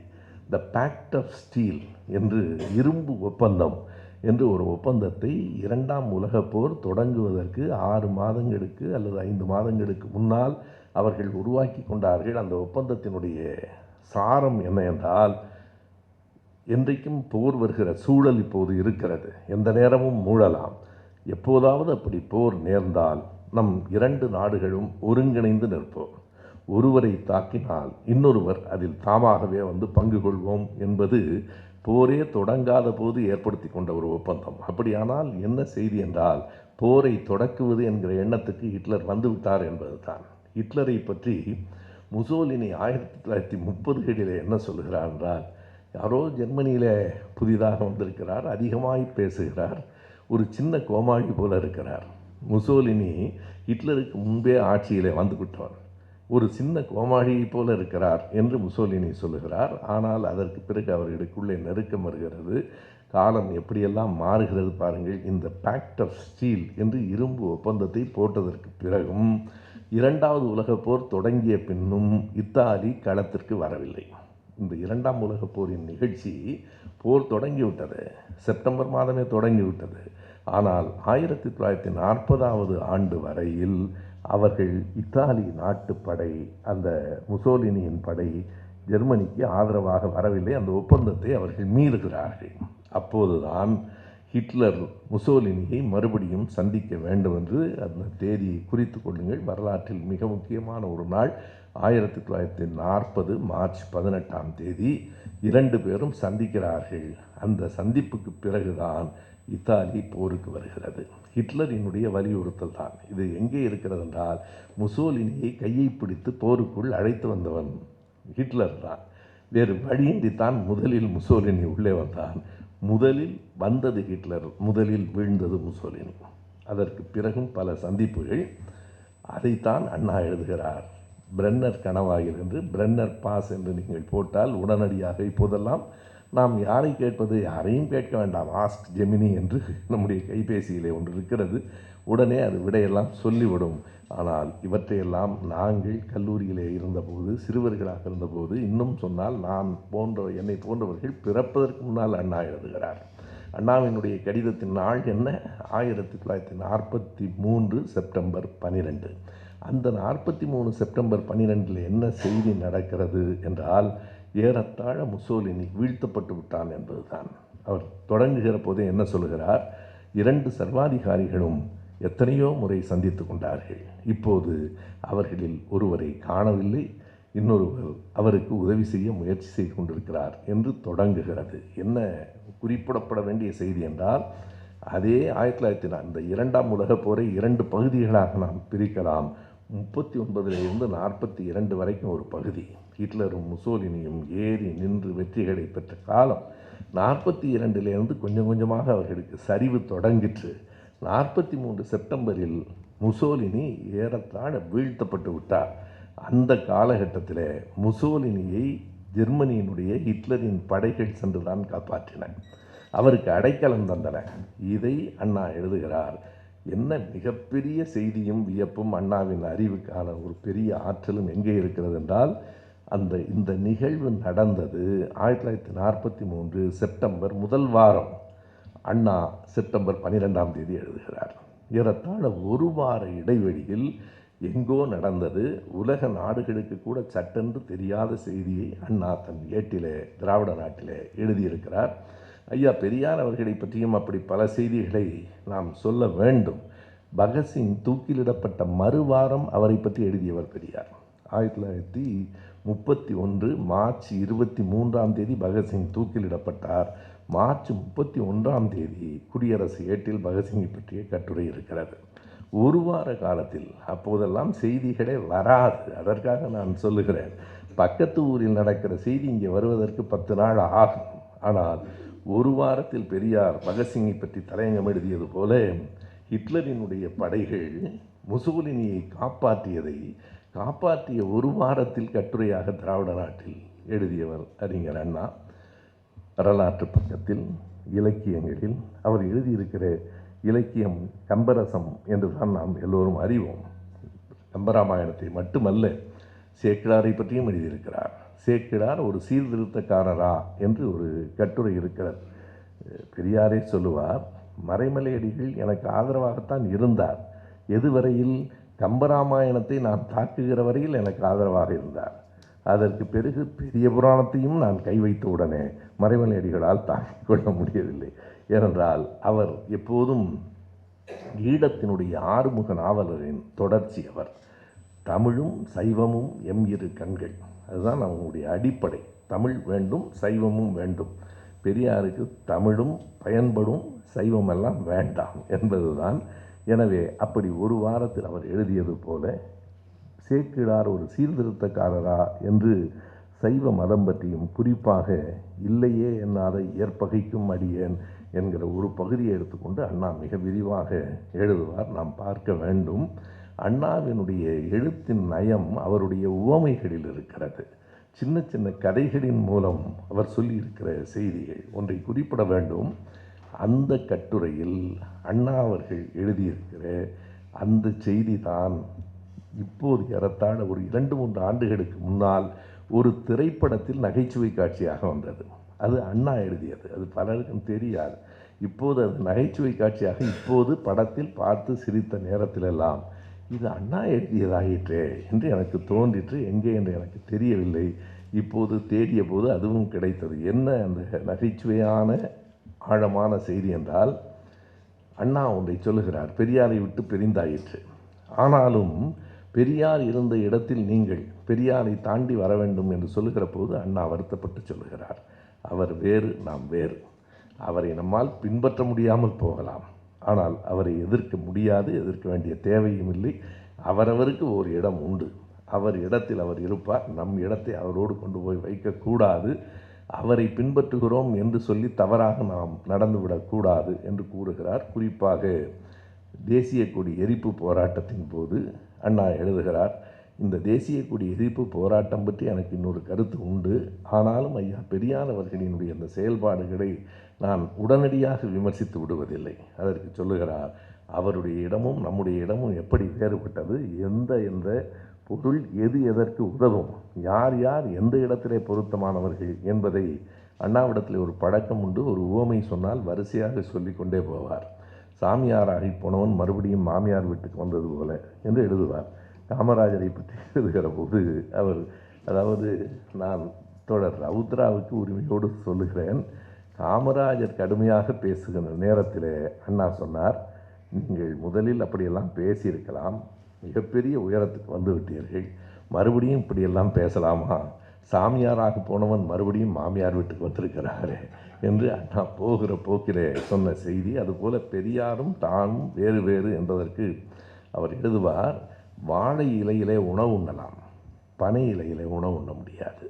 A: த பேக்ட் ஆஃப் ஸ்டீல் என்று, இரும்பு ஒப்பந்தம் என்று ஒரு ஒப்பந்தத்தை 2ஆம் உலகப் போர் தொடங்குவதற்கு 6 மாதங்களுக்கு அல்லது 5 மாதங்களுக்கு முன்னால் அவர்கள் உருவாக்கி கொண்டார்கள். அந்த ஒப்பந்தத்தினுடைய சாரம் என்ன என்றால், என்றைக்கும் போர் வருகிற சூழல் இப்போது இருக்கிறது. எந்த நேரமும் மூழலாம். எப்போதாவது அப்படி போர் நேர்ந்தால் நம் 2 நாடுகளும் ஒருங்கிணைந்து நிற்போம். ஒருவரை தாக்கினால் இன்னொருவர் அதில் தாமாகவே வந்து பங்கு கொள்வோம் என்பது போரே தொடங்காத போது ஏற்படுத்தி கொண்ட ஒரு ஒப்பந்தம். அப்படியானால் என்ன செய்தி என்றால், போரை தொடக்குவது என்கிற எண்ணத்துக்கு ஹிட்லர் வந்துவிட்டார் என்பது தான். ஹிட்லரை பற்றி முசோலினி 1930களிலே என்ன சொல்லுகிறார் என்றால், யாரோ ஜெர்மனியில் புதிதாக வந்திருக்கிறார், அதிகமாய் பேசுகிறார், ஒரு சின்ன கோமாளி போல இருக்கிறார். முசோலினி ஹிட்லருக்கு முன்பே ஆட்சியிலே வந்துவிட்டவர், ஒரு சின்ன கோமாளியை போல இருக்கிறார் என்று முசோலினி சொல்லுகிறார். ஆனால் அதற்கு பிறகு அவர்களுக்குள்ளே நெருக்கம் வருகிறது. காலம் எப்படியெல்லாம் மாறுகிறது பாருங்கள். இந்த பேக்ட் ஆஃப் ஸ்டீல் என்று இரும்பு ஒப்பந்தத்தை போட்டதற்கு பிறகும் 2வது உலகப் போர் தொடங்கிய பின்னும் இத்தாலி களத்திற்கு வரவில்லை. இந்த 2ஆம் உலகப் போரின் நிகழ்ச்சி, போர் தொடங்கிவிட்டது, செப்டம்பர் மாதமே தொடங்கிவிட்டது. ஆனால் 1940வது ஆண்டு வரையில் அவர்கள் இத்தாலி நாட்டுப்படை, அந்த முசோலினியின் படை ஜெர்மனிக்கு ஆதரவாக வரவில்லை. அந்த ஒப்பந்தத்தை அவர்கள் மீறுகிறார்கள். அப்போதுதான் ஹிட்லர் முசோலினியை மறுபடியும் சந்திக்க வேண்டும் என்று அந்த தேதியை குறித்து கொள்ளுங்கள். வரலாற்றில் மிக முக்கியமான ஒரு நாள் 1940 மார்ச் 18ஆம் தேதி 2 பேரும் சந்திக்கிறார்கள். அந்த சந்திப்புக்கு பிறகுதான் இத்தாலி போருக்கு வருகிறது. ஹிட்லரினுடைய வலியுறுத்தல் தான் இது. எங்கே இருக்கிறது என்றால், முசோலினியை கையை பிடித்து போருக்குள் அழைத்து வந்தவன் ஹிட்லர் தான். வேறு வழியின்றித்தான் முதலில் முசோலினி உள்ளே வந்தான். முதலில் வந்தது ஹிட்லர், முதலில் வீழ்ந்தது முசோலினி. அதற்கு பிறகும் பல சந்திப்புகள். அதைத்தான் அண்ணா எழுதுகிறார். பிரென்னர் கணவாயில் என்று, பிரென்னர் பாஸ் என்று நீங்கள் போட்டால் உடனடியாக இப்போதெல்லாம் நாம் யாரை கேட்பது, யாரையும் கேட்க வேண்டாம், ஆஸ்க் ஜெமினி என்று நம்முடைய கைபேசியிலே ஒன்று இருக்கிறது. உடனே அது விடையெல்லாம் சொல்லிவிடும். ஆனால் இவற்றையெல்லாம் நாங்கள் கல்லூரியிலே இருந்தபோது, சிறுவர்களாக இருந்தபோது, இன்னும் சொன்னால் என்னை போன்றவர்கள் பிறப்பதற்கு முன்னால் அண்ணா எழுதுகிறார். அண்ணாவினுடைய கடிதத்தின் நாள் என்ன? 1943 செப்டம்பர் 12. அந்த 43 செப்டம்பர் 12 என்ன செய்தி நடக்கிறது என்றால், ஏறத்தாழ முசோலினி வீழ்த்தப்பட்டு விட்டான் என்பதுதான். அவர் தொடங்குகிற போதே என்ன சொல்கிறார்? 2 சர்வாதிகாரிகளும் எத்தனையோ முறை சந்தித்து கொண்டார்கள். இப்போது அவர்களில் ஒருவரை காணவில்லை, இன்னொருவர் அவருக்கு உதவி செய்ய முயற்சி செய்து கொண்டிருக்கிறார் என்று தொடங்குகிறது. என்ன குறிப்பிடப்பட வேண்டிய செய்தி என்றால், அதே 1900 அந்த 2ஆம் உலகப் போரை 2 பகுதிகளாக நாம் பிரிக்கலாம். 39 42 வரைக்கும் ஒரு பகுதி. ஹிட்லரும் முசோலினியும் ஏறி நின்று வெற்றிகளை பெற்ற காலம். 42 கொஞ்சம் கொஞ்சமாக அவர்களுக்கு சரிவு தொடங்கிற்று. 43 செப்டம்பரில் முசோலினி ஏறத்தாழ வீழ்த்தப்பட்டு விட்டார். அந்த காலகட்டத்தில் முசோலினியை ஜெர்மனியினுடைய ஹிட்லரின் படைகள் சென்றுதான் காப்பாற்றின, அவருக்கு அடைக்கலம் தந்தன. இதை அண்ணா எழுதுகிறார். என்ன மிகப்பெரிய செய்தியும் வியப்பும், அண்ணாவின் அறிவுக்கான ஒரு பெரிய ஆற்றலும் எங்கே இருக்கிறது என்றால், இந்த நிகழ்வு நடந்தது 1943 செப்டம்பர் முதல் வாரம். அண்ணா செப்டம்பர் 12ஆம் தேதி எழுதுகிறார். ஏறத்தாழ ஒரு வார இடைவெளியில் எங்கோ நடந்தது. உலக நாடுகளுக்கு கூட சட்டென்று தெரியாத செய்தியை அண்ணா தன் ஏட்டிலே, திராவிட நாட்டிலே எழுதியிருக்கிறார். ஐயா பெரியார் அவர்களை பற்றியும் அப்படி பல செய்திகளை நாம் சொல்ல வேண்டும். பகத்சிங் தூக்கிலிடப்பட்ட மறுவாரம் அவரை பற்றி எழுதியவர் பெரியார். 1931 மார்ச் 23ஆம் தேதி பகத்சிங் தூக்கிலிடப்பட்டார். மார்ச் 31ஆம் தேதி குடியரசு ஏட்டில் பகத்சிங்கை பற்றிய கட்டுரை இருக்கிறது. ஒரு வார காலத்தில், அப்போதெல்லாம் செய்திகளே வராது, அதற்காக நான் சொல்லுகிறேன். பக்கத்து ஊரில் நடக்கிற செய்தி இங்கே வருவதற்கு 10 நாள் ஆகும். ஆனால் ஒரு வாரத்தில் பெரியார் பகத்சிங்கை பற்றி தலையங்கம் எழுதியது போல, ஹிட்லரினுடைய படைகள் முசோலினியை காப்பாற்றிய ஒரு வாரத்தில் கட்டுரையாக திராவிட நாட்டில் எழுதியவர் அறிஞர் அண்ணா. வரலாற்று பக்கத்தில், இலக்கியங்களில் அவர் எழுதியிருக்கிற இலக்கியம் கம்பரசம் என்று தான் நாம் எல்லோரும் அறிவோம். கம்பராமாயணத்தை மட்டுமல்ல, சேக்கிழாரை பற்றியும் எழுதியிருக்கிறார். சேக்கிழார் ஒரு சீர்திருத்தக்காரரா என்று ஒரு கட்டுரை இருக்கிறது. பெரியாரே சொல்லுவார், மறைமலையடிகள் எனக்கு ஆதரவாகத்தான் இருந்தார். எதுவரையில்? கம்பராமாயணத்தை நான் தாக்குகிற வரையில் எனக்கு ஆதரவாக இருந்தார். அதற்கு பிறகு பெரிய புராணத்தையும் நான் கை வைத்த உடனே மறைமலையடிகளால் தாங்கிக் கொள்ள முடியவில்லை. ஏனென்றால் அவர் எப்போதும் ஈழத்தினுடைய ஆறுமுக நாவலரின் தொடர்ச்சி. அவர் தமிழும் சைவமும் எம் இரு கண்கள், அதுதான் அவங்களுடைய அடிப்படை. தமிழ் வேண்டும், சைவமும் வேண்டும். பெரியாருக்கு தமிழும் பயன்படும், சைவமெல்லாம் வேண்டாம் என்பதுதான். எனவே அப்படி ஒரு வாரத்தில் அவர் எழுதியது போல, சேக்கிழார் ஒரு சீர்திருத்தக்காரரா என்று சைவ மதம் பற்றியும், குறிப்பாக இல்லையே என்னாத ஏற்பகைக்கும் அடியேன் என்கிற ஒரு பகுதியை எடுத்துக்கொண்டு அண்ணா மிக விரிவாக எழுதுவார். நாம் பார்க்க வேண்டும். அண்ணாவினுடைய எழுத்தின் நயம் அவருடைய உவமைகளில் இருக்கிறது. சின்ன சின்ன கதைகளின் மூலம் அவர் சொல்லியிருக்கிற செய்திகள் ஒன்றை குறிப்பிட வேண்டும். அந்த கட்டுரையில் அண்ணா அவர்கள் எழுதியிருக்கிற அந்த செய்தி தான் இப்போது ஏறத்தாழ ஒரு 2-3 ஆண்டுகளுக்கு முன்னால் ஒரு திரைப்படத்தில் நகைச்சுவை காட்சியாக வந்தது. அது அண்ணா எழுதியது. அது பலருக்கும் தெரியாது. இப்போது அது நகைச்சுவை காட்சியாக இப்போது படத்தில் பார்த்து சிரித்த நேரத்திலெல்லாம் இது அண்ணா எழுதியதாயிற்றே என்று எனக்கு தோன்றிற்று. எங்கே என்று எனக்கு தெரியவில்லை. இப்போது தேடிய போது அதுவும் கிடைத்தது. என்ன அந்த நகைச்சுவையான ஆழமான செய்தி என்றால், அண்ணா ஒன்றை சொல்லுகிறார், பெரியாரை விட்டு பிரிந்தாயிற்று. ஆனாலும் பெரியார் இருந்த இடத்தில் நீங்கள் பெரியாரை தாண்டி வர வேண்டும் என்று சொல்லுகிற போது அண்ணா வருத்தப்பட்டு சொல்லுகிறார், அவர் வேறு, நாம் வேறு. அவரை நம்மால் பின்பற்ற முடியாமல் போகலாம், ஆனால் அவரை எதிர்க்க முடியாது, எதிர்க்க வேண்டிய தேவையும் இல்லை. அவரவருக்கு ஒரு இடம் உண்டு, அவர் இடத்தில் அவர் இருப்பார். நம் இடத்தை அவரோடு கொண்டு போய் வைக்கக்கூடாது. அவரை பின்பற்றுகிறோம் என்று சொல்லி தவறாக நாம் நடந்துவிடக்கூடாது என்று கூறுகிறார். குறிப்பாக தேசிய கொடி எரிப்பு போராட்டத்தின் போது அண்ணா எழுதுகிறார், இந்த தேசிய கொடி எரிப்பு போராட்டம் பற்றி எனக்கு இன்னொரு கருத்து உண்டு. ஆனாலும் ஐயா பெரியார் அவர்களினுடைய அந்த செயல்பாடுகளை நான் உடனடியாக விமர்சித்து விடுவதில்லை. அதற்கு சொல்லுகிறார், அவருடைய இடமும் நம்முடைய இடமும் எப்படி வேறுபட்டது, எந்த பொருள் எது எதற்கு உதவும், யார் யார் எந்த இடத்திலே பொருத்தமானவர்கள் என்பதை அண்ணாவிடத்தில் ஒரு பழக்கம் உண்டு. ஒரு உவமை சொன்னால் வரிசையாக சொல்லி கொண்டே போவார். சாமியாராகி போனவன் மறுபடியும் மாமியார் வீட்டுக்கு வந்தது போல என்று எழுதுவார். காமராஜரை பற்றி எழுதுகிற போது அவர், அதாவது நான் தோழர் ரவுத்ராவுக்கு உரிமையோடு சொல்லுகிறேன், காமராஜர் கடுமையாக பேசுகிற நேரத்தில் அண்ணா சொன்னார், நீங்கள் முதலில் அப்படியெல்லாம் பேசியிருக்கலாம், மிகப்பெரிய உயரத்துக்கு வந்து விட்டீர்கள், மறுபடியும் இப்படியெல்லாம் பேசலாமா, சாமியாராக போனவன் மறுபடியும் மாமியார் வீட்டுக்கு வந்திருக்கிறாரு என்று அண்ணா போகிற போக்கிலே சொன்ன செய்தி. அதுபோல் பெரியாரும் தானும் வேறு வேறு என்பதற்கு அவர் எழுதுவார், வாழை இலையிலே உணவு உண்ணலாம், பனை இலையிலே உணவு உண்ண முடியாது.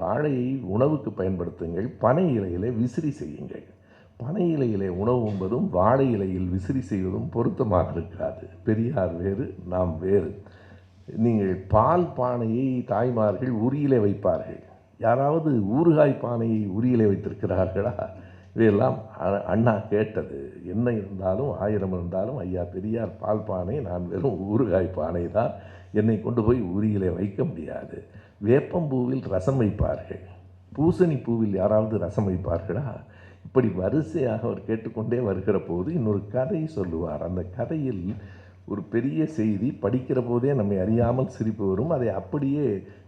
A: வாழையை உணவுக்கு பயன்படுத்துங்கள், பனை இலையிலே விசிறி செய்யுங்கள். பனை இலையிலே உணவு உண்பதும் வாழை இலையில் விசிறி செய்வதும் பொருத்தமாக இருக்காது. பெரியார் வேறு, நாம் வேறு. நீங்கள் பால் பானையை தாய்மார்கள் உரியிலே வைப்பார்கள், யாராவது ஊறுகாய் பானையை உரியிலே வைத்திருக்கிறார்களா? இவையெல்லாம் அண்ணா கேட்டது. என்ன இருந்தாலும் 1000 இருந்தாலும் ஐயா பெரியார் பால் பானை, நான் வெறும் ஊறுகாய் பானை தான், என்னை கொண்டு போய் உரியிலே வைக்க முடியாது. வேப்பம்பூவில் ரசம் வைப்பார்கள், பூசணி பூவில் யாராவது ரசம் வைப்பார்களா? இப்படி வரிசையாக அவர் கேட்டுக்கொண்டே வருகிற போது இன்னொரு கதை சொல்லுவார். அந்த கதையில் ஒரு பெரிய செய்தி, படிக்கிற போதே நம்மை அறியாமல் சிரிப்பு வரும். அதை அப்படியே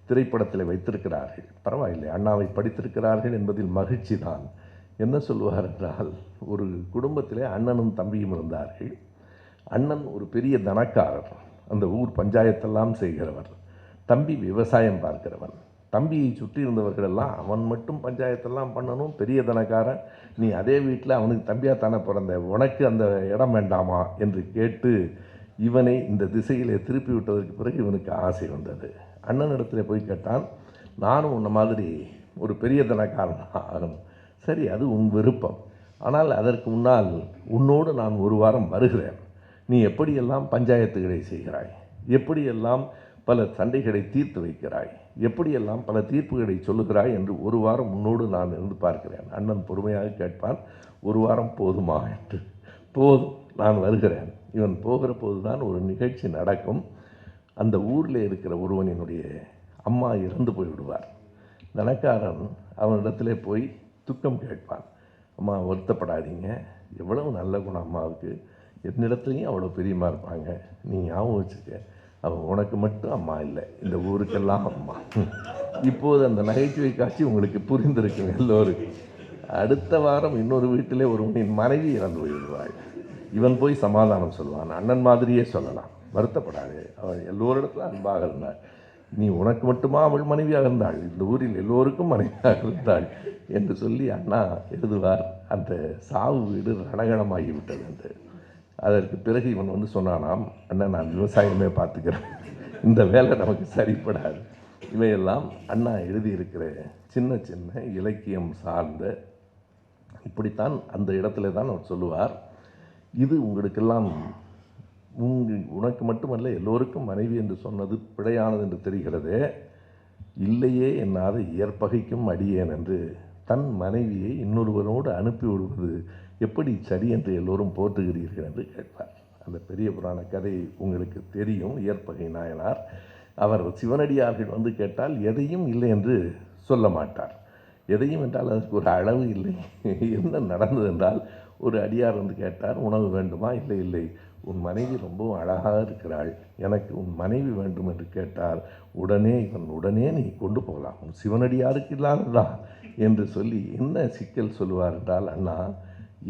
A: திரைப்படத்தில் வைத்திருக்கிறார்கள். பரவாயில்லை, அண்ணாவை படித்திருக்கிறார்கள் என்பதில் மகிழ்ச்சி தான். என்ன சொல்லுவார் என்றால், ஒரு குடும்பத்திலே அண்ணனும் தம்பியும் இருந்தார்கள். அண்ணன் ஒரு பெரிய தனக்காரர், அந்த ஊர் பஞ்சாயத்தெல்லாம் செய்கிறவர். தம்பி விவசாயம் பார்க்கிறவன். தம்பியை சுற்றி இருந்தவர்களெல்லாம், அவன் மட்டும் பஞ்சாயத்தெல்லாம் பண்ணணும், பெரிய தனக்காரன், நீ அதே வீட்டில் அவனுக்கு தம்பியாக தானே பிறந்த, உனக்கு அந்த இடம் வேண்டாமா என்று கேட்டு இவனை இந்த திசையிலே திருப்பி விட்டதற்கு பிறகு இவனுக்கு ஆசை வந்தது. அண்ணனிடத்தில் போய் கேட்டான், நானும் உன்ன மாதிரி ஒரு பெரிய தனக்காரனாக ஆகணும். சரி, அது உன் விருப்பம், ஆனால் அதற்கு முன்னால் உன்னோடு நான் ஒரு வாரம் வருகிறேன். நீ எப்படியெல்லாம் பஞ்சாயத்துகளை செய்கிறாய், எப்படியெல்லாம் பல சண்டைகளை தீர்த்து வைக்கிறாய், எப்படியெல்லாம் பல தீர்ப்புகளை சொல்லுகிறாய் என்று ஒரு வாரம் முன்னோடு நான் இருந்து பார்க்கிறேன். அண்ணன் பொறுமையாக கேட்பான், ஒரு வாரம் போதுமா என்று. போதும், நான் வருகிறேன். இவன் போகிற போது தான் ஒரு நிகழ்ச்சி நடக்கும். அந்த ஊரில் இருக்கிற ஒருவனினுடைய அம்மா இறந்து போய்விடுவார். தனக்காரன் அவனிடத்திலே போய் துக்கம் கேட்பான். அம்மா வருத்தப்படாதீங்க, எவ்வளவு நல்ல குணம் அம்மாவுக்கு, என்னிடத்துலையும் அவ்வளோ பெரியமாக இருப்பாங்க, நீ ஞாபகம் வச்சுக்க, அவன் உனக்கு மட்டும் அம்மா இல்லை, இந்த ஊருக்கெல்லாம் அம்மா. இப்போது அந்த நகைச்சுவை காட்சி உங்களுக்கு புரிந்திருக்கும் எல்லோருக்கும். அடுத்த வாரம் இன்னொரு வீட்டிலே ஒருவனின் மனைவி இறந்து போய்விடுவாள். இவன் போய் சமாதானம் சொல்லுவான், அண்ணன் மாதிரியே சொல்லலாம், வருத்தப்படாது, அவள் எல்லோரிடத்துல அன்பாக இருந்தாள், நீ உனக்கு மட்டுமா அவள் மனைவியாக இருந்தாள், இந்த ஊரில் எல்லோருக்கும் மனைவியாக இருந்தாள் என்று சொல்லி அண்ணா எழுதுவார். அந்த சாவு வீடு ரணகணமாகிவிட்டது என்று. அதற்கு பிறகு இவன் வந்து சொன்னானாம், அண்ணன் நான் விவசாயமே பார்த்துக்கிறேன், இந்த வேலை நமக்கு சரிப்படாது. இவையெல்லாம் அண்ணா எழுதியிருக்கிற சின்ன சின்ன இலக்கியம் சார்ந்த, இப்படித்தான் அந்த இடத்துல தான் அவர் சொல்லுவார், இது உங்களுக்கெல்லாம் உனக்கு மட்டுமல்ல எல்லோருக்கும் மனைவி என்று சொன்னது பிழையானது என்று தெரிகிறதே, இல்லையே என்னாத இயற்பகைக்கும் அடியேன் என்று தன் மனைவியை இன்னொருவனோடு அனுப்பி விடுவது எப்படி சரி என்று எல்லோரும் போற்றுகிறீர்கள் என்று கேட்பார். அந்த பெரிய புராண கதை உங்களுக்கு தெரியும். இயற்பகை நாயனார், அவர் சிவனடியார்கள் வந்து கேட்டால் எதையும் இல்லை என்று சொல்ல மாட்டார். எதையும் என்றால் அதற்கு ஒரு அளவு இல்லை. என்ன நடந்தது என்றால், ஒரு அடியார் வந்து கேட்டார், உணவு வேண்டுமா? இல்லை இல்லை, உன் மனைவி ரொம்பவும் அழகாக இருக்கிறாள், எனக்கு உன் மனைவி வேண்டும் என்று கேட்டார். உடனே நீ கொண்டு போகலாம், உன் சிவனடியாருக்கு இல்லாததா என்று சொல்லி என்ன சிக்கல் சொல்லுவார் என்றால், அண்ணா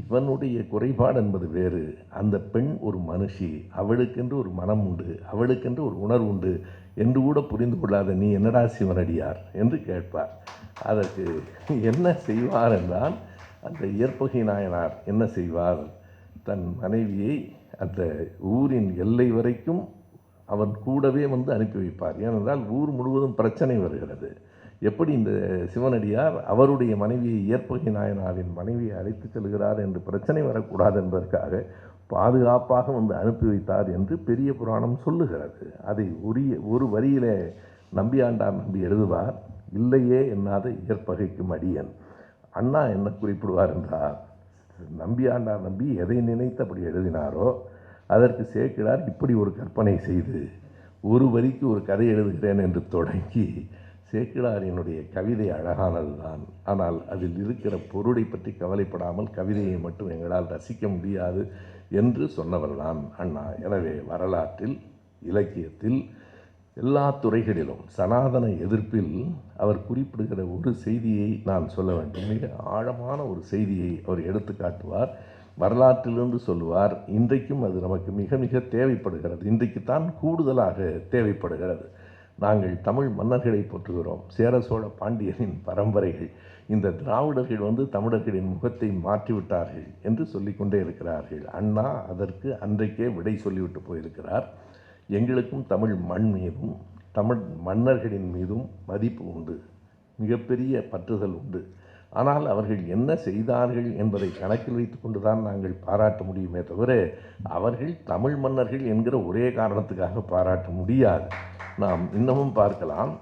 A: இவனுடைய குறைபாடு என்பது வேறு, அந்த பெண் ஒரு மனுஷி, அவளுக்கென்று ஒரு மனம் உண்டு, அவளுக்கென்று ஒரு உணர்வு உண்டு என்று கூட புரிந்து கொள்ளாத நீ என்னடா சிவனடியார் என்று கேட்பார். அதற்கு என்ன செய்வார் என்றால், அந்த இயற்பகை நாயனார் என்ன செய்வார், தன் மனைவியை அந்த ஊரின் எல்லை வரைக்கும் அவன் கூடவே வந்து அனுப்பி வைப்பார். ஏனென்றால் ஊர் முழுவதும் பிரச்சனை வருகிறது. எப்படி இந்த சிவனடியார் அவருடைய மனைவியை இயற்பகை நாயனாரின் மனைவியை அழைத்து செல்கிறார் என்று பிரச்சனை வரக்கூடாது என்பதற்காக பாதுகாப்பாக வந்து அனுப்பி வைத்தார் என்று பெரிய புராணம் சொல்லுகிறது. அதை ஒரு வரியிலே நம்பியாண்டார் நம்பி எழுதுவார், இல்லையே என்னாத இயற்பகைக்கும் அடியன். அண்ணா என்ன குறிப்பிடுவார் என்றால், நம்பியாண்டார் நம்பி எதை நினைத்து அப்படி எழுதினாரோ அதற்கு சேக்கிழார் இப்படி ஒரு கற்பனை செய்து ஒரு வரிக்கு ஒரு கதை எழுதுகிறேன் என்று தொடங்கி, சேக்கிழாரினுடைய கவிதை அழகானது தான், ஆனால் அதில் இருக்கிற பொருளை பற்றி கவலைப்படாமல் கவிதையை மட்டும் எங்களால் ரசிக்க முடியாது என்று சொன்னவர்தான் அண்ணா. எனவே வரலாற்றில், இலக்கியத்தில், எல்லா துறைகளிலும் சனாதன எதிர்ப்பில் அவர் குறிப்பிடுகிற ஒரு செய்தியை நான் சொல்ல வேண்டும். மிக ஆழமான ஒரு செய்தியை அவர் எடுத்து காட்டுவார், வரலாற்றிலிருந்து சொல்லுவார். இன்றைக்கும் அது நமக்கு மிக மிக தேவைப்படுகிறது, இன்றைக்குத்தான் கூடுதலாக தேவைப்படுகிறது. நாங்கள் தமிழ் மன்னர்களை போற்றுகிறோம், சேர சோழ பாண்டியரின் பரம்பரைகள், இந்த திராவிடர்கள் வந்து தமிழர்களின் முகத்தை மாற்றிவிட்டார்கள் என்று சொல்லிக்கொண்டே இருக்கிறார்கள். அண்ணா அதற்கு அன்றைக்கே விடை சொல்லிவிட்டு போயிருக்கிறார். எங்களுக்கும் தமிழ் மண் மீதும் தமிழ் மன்னர்களின் மீதும் மதிப்பு உண்டு, மிகப்பெரிய பற்றுதல் உண்டு. ஆனால் அவர்கள் என்ன செய்தார்கள் என்பதை கணக்கில் வைத்து கொண்டு தான் நாங்கள் பாராட்ட முடியுமே தவிர அவர்கள் தமிழ் மன்னர்கள் என்கிற ஒரே காரணத்துக்காக பாராட்ட முடியாது. நாம் இன்னமும் பார்க்கலாம்,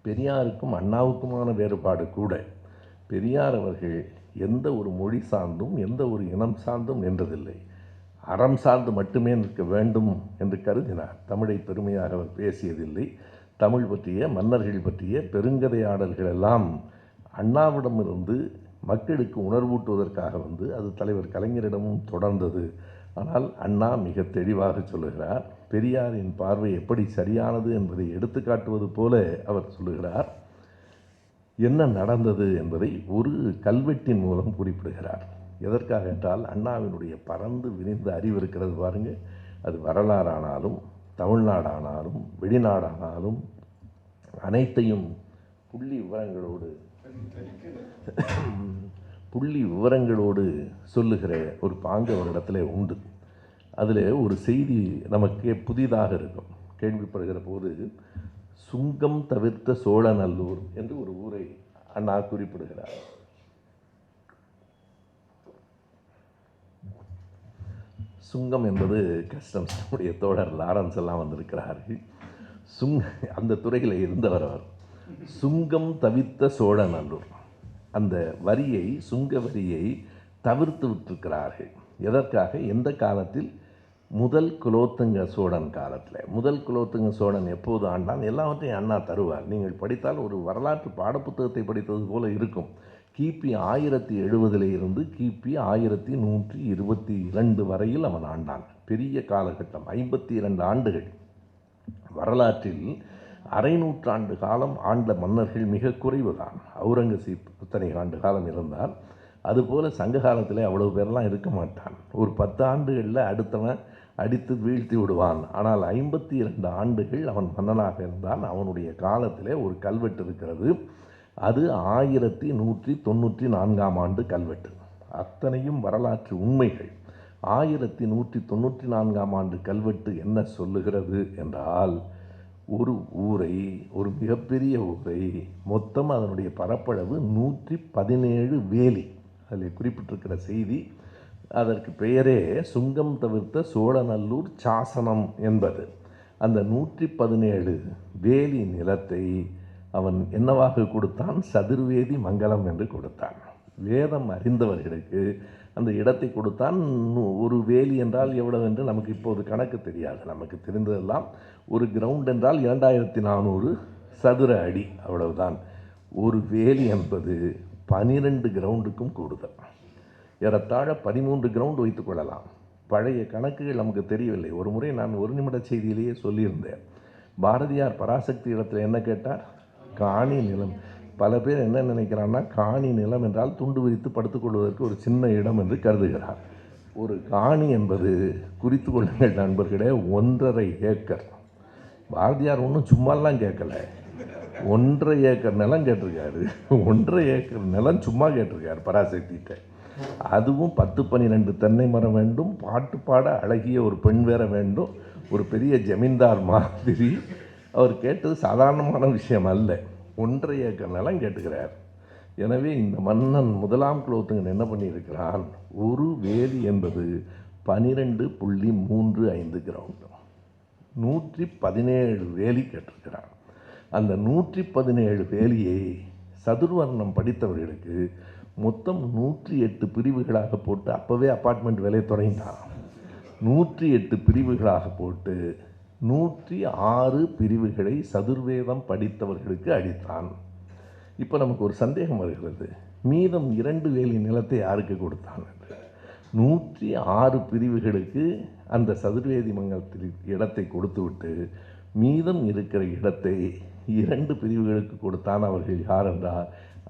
A: பெரியாருக்கும் அண்ணாவுக்குமான வேறுபாடு கூட, பெரியார் அவர்கள் எந்த ஒரு மொழி சார்ந்தும் எந்த ஒரு இனம் சார்ந்தும் நின்றதில்லை, அறம் சார்ந்து மட்டுமே நிற்க வேண்டும் என்று கருதினார். தமிழை பெருமையாக அவர் பேசியதில்லை. தமிழ் பற்றிய, மன்னர்கள் பற்றிய பெருங்கதையாடல்கள் எல்லாம் அண்ணாவிடமிருந்து மக்களுக்கு உணர்வூட்டுவதற்காக வந்து அது தலைவர் கலைஞரிடமும் தொடர்ந்தது. ஆனால் அண்ணா மிக தெளிவாக சொல்லுகிறார், பெரியாரின் பார்வை எப்படி சரியானது என்பதை எடுத்து காட்டுவது போல அவர் சொல்லுகிறார். என்ன நடந்தது என்பதை ஒரு கல்வெட்டின் மூலம் குறிப்பிடுகிறார். எதற்காக என்றால், அண்ணாவினுடைய பறந்து விரிந்த அறிவு இருக்கிறது பாருங்கள், அது வரலாறானாலும் தமிழ்நாடானாலும் வெளிநாடானாலும் அனைத்தையும் புள்ளி விவரங்களோடு சொல்லுகிற ஒரு பாங்கு அவரிடத்துல உண்டு. அதில் ஒரு செய்தி நமக்கு புதிதாக இருக்கும். கேள்விப்படுகிற போது சுங்கம் தவிர்த்த சோழநல்லூர் என்று ஒரு ஊரை அண்ணா குறிப்பிடுகிறார். சுங்கம் என்பது கஸ்டம்ஸ், நம்முடைய தோழர் லாரன்ஸ் எல்லாம் வந்திருக்கிறார்கள். அந்த துறையில் இருந்தவர் அவர். சுங்கம் தவிர்த்த சோழநல்லூர், அந்த வரியை, சுங்க வரியை தவிர்த்து விட்டிருக்கிறார்கள். எதற்காக? எந்த காலத்தில்? முதல் குலோத்துங்க சோழன் காலத்தில். முதல் குலோத்துங்க சோழன் எப்போது ஆண்டான்? எல்லாவற்றையும் அண்ணா தருவார். நீங்கள் படித்தால் ஒரு வரலாற்று பாடப்புத்தகத்தை படித்தது போல இருக்கும். கிபி 1070 இருந்து கிபி 1122 வரையில் அவன் ஆண்டான். பெரிய காலகட்டம், 52 ஆண்டுகள். வரலாற்றில் அரை நூற்றாண்டு காலம் ஆண்ட மன்னர்கள் மிக குறைவுதான். அவுரங்கசீப் இத்தனை ஆண்டு காலம் இருந்தார். அதுபோல் சங்க காலத்தில் அவ்வளவு பேரெல்லாம் இருக்க மாட்டான். ஒரு 10 ஆண்டுகளில் அடுத்தவன் அடித்து வீழ்த்தி விடுவான். ஆனால் 52 ஆண்டுகள் அவன் மன்னனாக இருந்தான். அவனுடைய காலத்தில் ஒரு கல்வெட்டு இருக்கிறது. அது 1194 ஆண்டு கல்வெட்டு. அத்தனையும் வரலாற்று உண்மைகள். 1194 ஆண்டு கல்வெட்டு என்ன சொல்லுகிறது என்றால், ஒரு ஊரை, ஒரு மிகப்பெரிய ஊரை, மொத்தம் அதனுடைய பரப்பளவு 117 வேலி. அதில் குறிப்பிட்டிருக்கிற செய்தி, அதற்கு பெயரே சுங்கம் தவிர்த்த சோழநல்லூர் சாசனம் என்பது. அந்த 117 வேலி நிலத்தை அவன் என்னவாக கொடுத்தான்? சதுர்வேதி மங்கலம் என்று கொடுத்தான். வேதம் அறிந்தவர்களுக்கு அந்த இடத்தை கொடுத்தான். ஒரு வேலி என்றால் எவ்வளவு என்று நமக்கு இப்போது கணக்கு தெரியாது. நமக்கு தெரிந்ததெல்லாம் ஒரு கிரவுண்ட் என்றால் 2400 சதுர அடி, அவ்வளவுதான். ஒரு வேலி என்பது 12 கிரவுண்டுக்கும் கூடுதல். ஏறத்தாழ 13 கிரவுண்டு வைத்துக் கொள்ளலாம். பழைய கணக்குகள் நமக்கு தெரியவில்லை. ஒரு முறை நான் ஒரு நிமிட செய்தியிலேயே சொல்லியிருந்தேன். பாரதியார் பராசக்தி இடத்துல என்ன கேட்டார்? காணி நிலம். பல பேர் என்ன நினைக்கிறான்னா, காணி நிலம் என்றால் துண்டு விரித்து படுத்துக்கொள்வதற்கு ஒரு சின்ன இடம் என்று கருதுகிறார். ஒரு காணி என்பது, குறித்து கொள்ளுங்கள் நண்பர்களே, 1.5 ஏக்கர். பாரதியார் ஒன்றும் சும்மாலாம் கேட்கல, 1.5 ஏக்கர் நிலம் கேட்டிருக்காரு. 1.5 ஏக்கர் நிலம் சும்மா கேட்டிருக்காரு பராசக்திகிட்ட. அதுவும் 10-12 தென்னை மரம் வேண்டும், பாட்டு பாட அழகிய ஒரு பெண் வேற வேண்டும், ஒரு பெரிய ஜமீன்தார் மாதிரி. அவர் கேட்டது சாதாரணமான விஷயம் அல்ல, 1.5 ஏக்கர் நிலம் கேட்டுக்கிறார். எனவே இந்த மன்னன் 1ஆம் குலோத்துங்கன் என்ன பண்ணியிருக்கிறான், ஒரு வேலி என்பது 12.35 கிரவுண்டு, 117 வேலி கேட்டிருக்கிறான். அந்த 117 வேலியை சதுர்வர்ணம் படித்தவர்களுக்கு மொத்தம் 108 பிரிவுகளாக போட்டு, அப்போவே அப்பார்ட்மெண்ட் விலையை தொடங்கிட்டான். 108 பிரிவுகளாக போட்டு 106 பிரிவுகளை சதுர்வேதம் படித்தவர்களுக்கு அளித்தான். இப்போ நமக்கு ஒரு சந்தேகம் வருகிறது, மீதம் 2 வேலி நிலத்தை யாருக்கு கொடுத்தான் என்று. 106 பிரிவுகளுக்கு அந்த சதுர்வேதி மங்கலத்தில் இடத்தை கொடுத்துவிட்டு மீதம் இருக்கிற இடத்தை 2 பிரிவுகளுக்கு கொடுத்தான். அவர்கள் யார் என்றால்,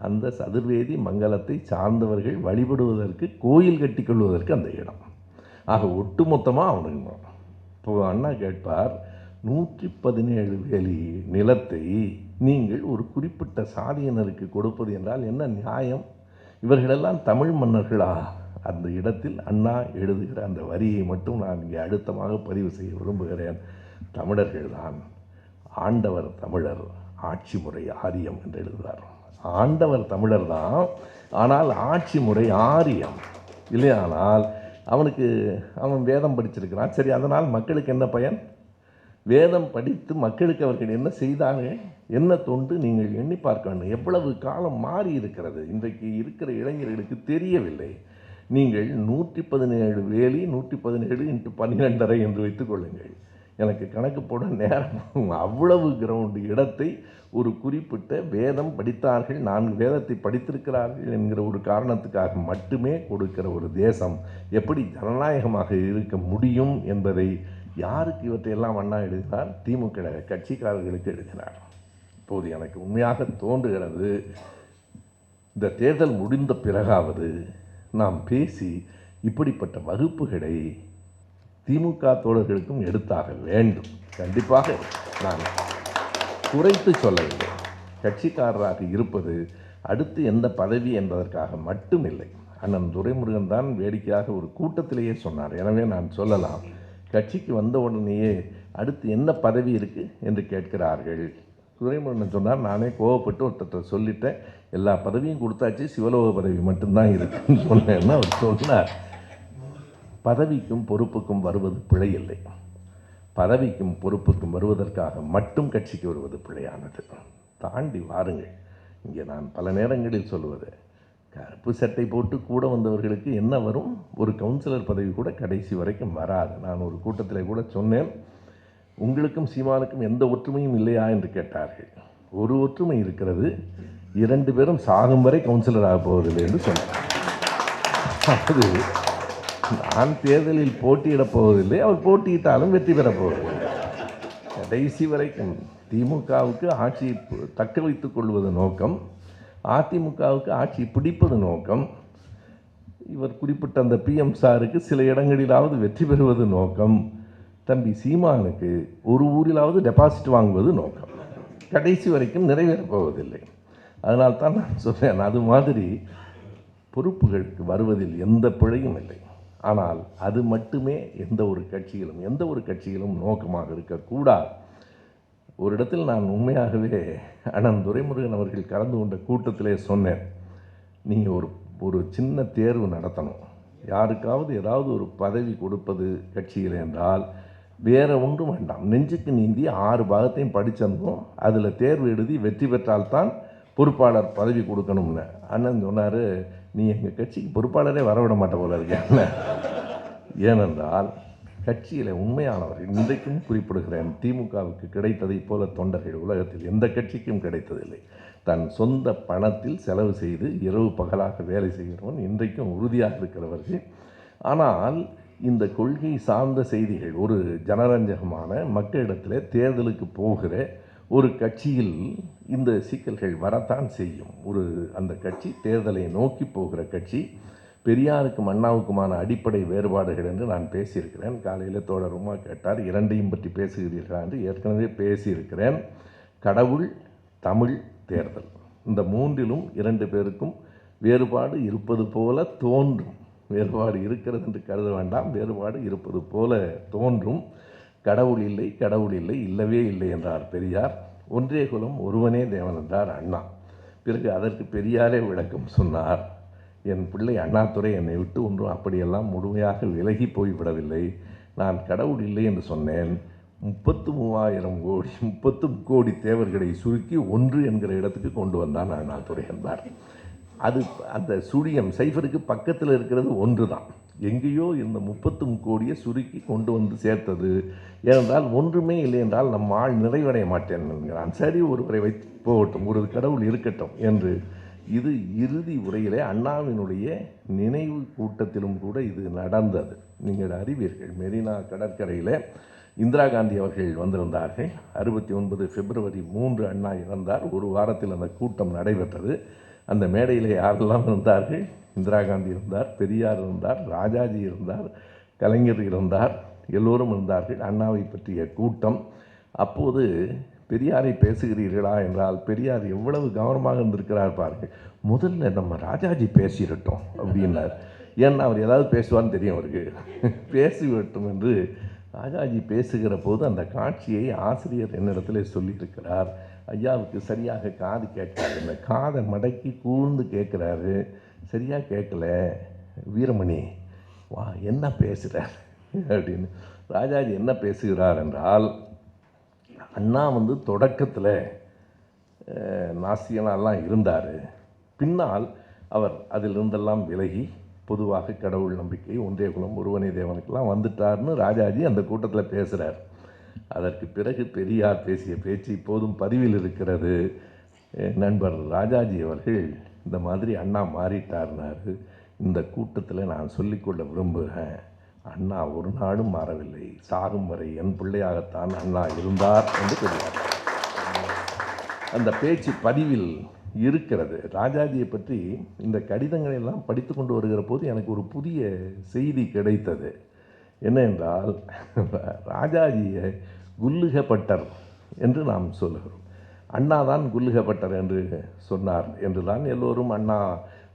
A: அந்த சதுர்வேதி மங்கலத்தை சார்ந்தவர்கள் வழிபடுவதற்கு, கோயில் கட்டிக்கொள்வதற்கு அந்த இடம். ஆக ஒட்டுமொத்தமாக அவனுக்கு. இப்போ அண்ணா கேட்பார், 117 வேலி நிலத்தை நீங்கள் ஒரு குறிப்பிட்ட சாதியினருக்கு கொடுப்பது என்றால் என்ன நியாயம்? இவர்களெல்லாம் தமிழ் மன்னர்களா? அந்த இடத்தில் அண்ணா எழுதுகிற அந்த வரியை மட்டும் நான் இங்கே அழுத்தமாக பதிவு செய்ய விரும்புகிறேன். தமிழர்கள்தான், ஆண்டவர் தமிழர், ஆட்சி முறை ஆரியம் என்று எழுதுவார். ஆண்டவர் தமிழர் தான், ஆனால் ஆட்சி முறை ஆரியம். இல்லையானால் அவன் வேதம் படிச்சிருக்கிறான், சரி, அதனால் மக்களுக்கு என்ன பயன்? வேதம் படித்து மக்களுக்கு அவர்கள் என்ன செய்தார்கள், என்ன தொண்டு? நீங்கள் எண்ணி பார்க்க வேண்டும். எவ்வளவு காலம் மாறி இருக்கிறது, இன்றைக்கு இருக்கிற இளைஞர்களுக்கு தெரியவில்லை. நீங்கள் 117 வேலி, 117 × 12.5 என்று வைத்துக் கொள்ளுங்கள். எனக்கு கணக்கு போட நேரம். அவ்வளவு கிரவுண்டு இடத்தை ஒரு குறிப்பிட்ட வேதம் படித்தார்கள், 4 வேதத்தை படித்திருக்கிறார்கள் என்கிற ஒரு காரணத்துக்காக மட்டுமே கொடுக்கிற ஒரு தேசம் எப்படி ஜனநாயகமாக இருக்க முடியும் என்பதை யாருக்கு இவற்றையெல்லாம் அண்ணா எழுதினார்? திமுக கட்சிக்காரர்களுக்கு எழுதினார். இப்போது எனக்கு உண்மையாக தோன்றுகிறது, இந்த தேர்தல் முடிந்த பிறகாவது நாம் பேசி இப்படிப்பட்ட வகுப்புகளை திமுக தோழர்களுக்கும் எடுத்தாக வேண்டும். கண்டிப்பாக நான் குறைத்து சொல்லவில்லை. கட்சிக்காரராக இருப்பது அடுத்து எந்த பதவி என்பதற்காக மட்டுமில்லை. அண்ணன் துரைமுருகன் தான் வேடிக்கையாக ஒரு கூட்டத்திலேயே சொன்னார். எனவே நான் சொல்லலாம், கட்சிக்கு வந்த உடனேயே அடுத்து என்ன பதவி இருக்குது என்று கேட்கிறார்கள். துரைமுருகன் சொன்னார், நானே கோவப்பட்டு ஒருத்தர் சொல்லிட்டேன், எல்லா பதவியும் கொடுத்தாச்சு, சிவலோக பதவி மட்டும்தான் இருக்குன்னு சொன்னேன்னா அவர் சொன்னார். பதவிக்கும் பொறுப்புக்கும் வருவது பிழை இல்லை, பதவிக்கும் பொறுப்புக்கும் வருவதற்காக மட்டும் கட்சிக்கு வருவது பிழையானது. தாண்டி வாருங்கள். இங்கே நான் பல நேரங்களில் சொல்லுவது, கருப்பு சட்டை போட்டு கூட வந்தவர்களுக்கு என்ன வரும்? ஒரு கவுன்சிலர் பதவி கூட கடைசி வரைக்கும் வராது. நான் ஒரு கூட்டத்தில் கூட சொன்னேன், உங்களுக்கும் சீமானுக்கும் எந்த ஒற்றுமையும் இல்லையா என்று கேட்டார்கள். ஒரு ஒற்றுமை இருக்கிறது, 2 பேரும் சாகும் வரை கவுன்சிலர் ஆக போவதில்லை என்று சொன்னார். அது நான் தேர்தலில் போட்டியிடப் போவதில்லை, அவர் போட்டியிட்டாலும் வெற்றி பெறப் போவதில்லை. கடைசி வரைக்கும் திமுகவுக்கு ஆட்சியை தக்க வைத்துக் கொள்வது நோக்கம், அதிமுகவுக்கு ஆட்சி பிடிப்பது நோக்கம், இவர் குறிப்பிட்ட அந்த PM சாருக்கு சில இடங்களிலாவது வெற்றி பெறுவது நோக்கம், தம்பி சீமானுக்கு ஒரு ஊரிலாவது டெபாசிட் வாங்குவது நோக்கம். கடைசி வரைக்கும் நிறைவேறப் போவதில்லை. அதனால்தான் நான் சொல்கிறேன், அது மாதிரி பொறுப்புகளுக்கு வருவதில் எந்த பிழையும் இல்லை. ஆனால் அது மட்டுமே எந்த ஒரு கட்சியிலும் நோக்கமாக இருக்கக்கூடாது. ஒரு இடத்தில் நான் உண்மையாகவே அண்ணன் துரைமுருகன் அவர்கள் கலந்து கொண்ட கூட்டத்திலே சொன்னேன், நீங்கள் ஒரு சின்ன தேர்வு நடத்தணும், யாருக்காவது ஏதாவது ஒரு பதவி கொடுப்பது கட்சியில் என்றால் வேறு ஒன்றும் வேண்டாம், நெஞ்சுக்கு நீந்தி 6 பாகத்தையும் படிச்சிருந்தோம், அதில் தேர்வு எழுதி வெற்றி பெற்றால்தான் பொறுப்பாளர் பதவி கொடுக்கணும்னு. அண்ணன் சொன்னார், நீ எங்கள் கட்சிக்கு பொறுப்பாளரே வரவிட மாட்ட போல இருக்க. ஏனென்றால் கட்சியில் உண்மையானவர்கள், இன்றைக்கும் குறிப்பிடுகிறேன், திமுகவுக்கு கிடைத்ததை போல தொண்டர்கள் உலகத்தில் எந்த கட்சிக்கும் கிடைத்ததில்லை. தன் சொந்த பணத்தில் செலவு செய்து இரவு பகலாக வேலை செய்கிறவன் இன்றைக்கும் உறுதியாக இருக்கிறவர்கள். ஆனால் இந்த கொள்கை சார்ந்த செய்திகள், ஒரு ஜனரஞ்சகமான மக்களிடத்தில் தேர்தலுக்கு போகிற ஒரு கட்சியில் இந்த சிக்கல்கள் வரத்தான் செய்யும். அந்த கட்சி தேர்தலை நோக்கி போகிற கட்சி. பெரியாருக்கும் அண்ணாவுக்குமான அடிப்படை வேறுபாடுகள் என்று நான் பேசியிருக்கிறேன். காலையில் தோழர் உமா கேட்டார், இரண்டையும் பற்றி பேசுகிறீர்களா என்று. ஏற்கனவே பேசியிருக்கிறேன். கடவுள், தமிழ், தேர்தல், இந்த மூன்றிலும் 2 பேருக்கும் வேறுபாடு இருப்பது போல தோன்றும். வேறுபாடு இருக்கிறது என்று கருத வேண்டாம், வேறுபாடு இருப்பது போல தோன்றும். கடவுள் இல்லை, கடவுள் இல்லை, இல்லவே இல்லை என்றார் பெரியார். ஒன்றே குலம் ஒருவனே தேவன் என்றார் அண்ணா. பிறகு அதற்கு பெரியாரே விளக்கம் சொன்னார். என் பிள்ளை அண்ணாதுரை என்னை விட்டு ஒன்றும் அப்படியெல்லாம் முழுமையாக விலகி போய்விடவில்லை. நான் கடவுள் இல்லை என்று சொன்னேன். 30 கோடி தேவர்களை சுருக்கி 1 என்கிற இடத்துக்கு கொண்டு வந்தான் அண்ணாதுரை என்றார். அந்த சுழியம் சைஃபருக்கு பக்கத்தில் இருக்கிறது 1 தான். எங்கேயோ இந்த 30 கோடியை சுருக்கி கொண்டு வந்து சேர்த்தது. ஏனென்றால் ஒன்றுமே இல்லை என்றால் நம் ஆள் நிறைவடைய மாட்டேன் என்கிறான். சரி, ஒருவரை வைத்து போகட்டும், ஒரு கடவுள் இருக்கட்டும் என்று. இது இறுதி உரையிலே அண்ணாவினுடைய நினைவு கூட்டத்திலும் கூட இது நடந்தது. நீங்கள் அறிவீர்கள், மெரினா கடற்கரையில் இந்திரா காந்தி அவர்கள் வந்திருந்தார்கள். 69 பிப்ரவரி 3 அண்ணா இறந்தார். ஒரு வாரத்தில் அந்த கூட்டம் நடைபெற்றது. அந்த மேடையில் யாரெல்லாம் இருந்தார்கள்? இந்திரா காந்தி இருந்தார், பெரியார் இருந்தார், ராஜாஜி இருந்தார், கலைஞர் இருந்தார், எல்லோரும் இருந்தார்கள். அண்ணாவை பற்றிய கூட்டம். அப்போது பெரியாரை பேசுகிறீர்களா என்றால், பெரியார் எவ்வளவு கவனமாக இருந்திருக்கிறார் பாருங்கள். முதல்ல நம்ம ராஜாஜி பேசிடட்டும் அப்படின்னார். ஏன்னா அவர் ஏதாவது பேசுவான்னு தெரியும் அவருக்கு. பேசிவிட்டோம் என்று ராஜாஜி பேசுகிற போது அந்த காட்சியை ஆசிரியர் என்னிடத்தில் சொல்லியிருக்கிறார். ஐயாவுக்கு சரியாக காது கேட்காது. இந்த காதை மடக்கி கூர்ந்து கேட்குறாரு, சரியாக கேட்கல. வீரமணி வா, என்ன பேசுகிறார் அப்படின்னு. ராஜாஜி என்ன பேசுகிறார் என்றால், அண்ணா தொடக்கத்தில் நாஸ்திகனாலாம் இருந்தார். பின்னால் அவர் அதிலிருந்தெல்லாம் விலகி பொதுவாக கடவுள் நம்பிக்கை, ஒன்றே குலம் ஒருவனே தேவனுக்கெல்லாம் வந்துட்டார்னு ராஜாஜி அந்த கூட்டத்தில் பேசுகிறார். அதற்கு பிறகு பெரியார் பேசிய பேச்சு இப்போதும் பதிவில் இருக்கிறது. நண்பர் ராஜாஜி அவர்கள் இந்த மாதிரி அண்ணா மாறிட்டார்னாரு. இந்த கூட்டத்தில் நான் சொல்லிக்கொள்ள விரும்புகிறேன், அண்ணா ஒரு நாளும் மாறவில்லை. சாகும் வரை என் பிள்ளையாகத்தான் அண்ணா இருந்தார் என்று சொல்கிறார். அந்த பேச்சு பதிவில் இருக்கிறது. ராஜாஜியை பற்றி இந்த கடிதங்களை எல்லாம் படித்து கொண்டு வருகிற போது எனக்கு ஒரு புதிய செய்தி கிடைத்தது. என்ன என்றால், ராஜாஜியை குல்லுகப்பட்டர் என்று நாம் சொல்லுகிறோம். அண்ணா தான் குல்லுகப்பட்டர் என்று சொன்னார் என்று தான் எல்லோரும் அண்ணா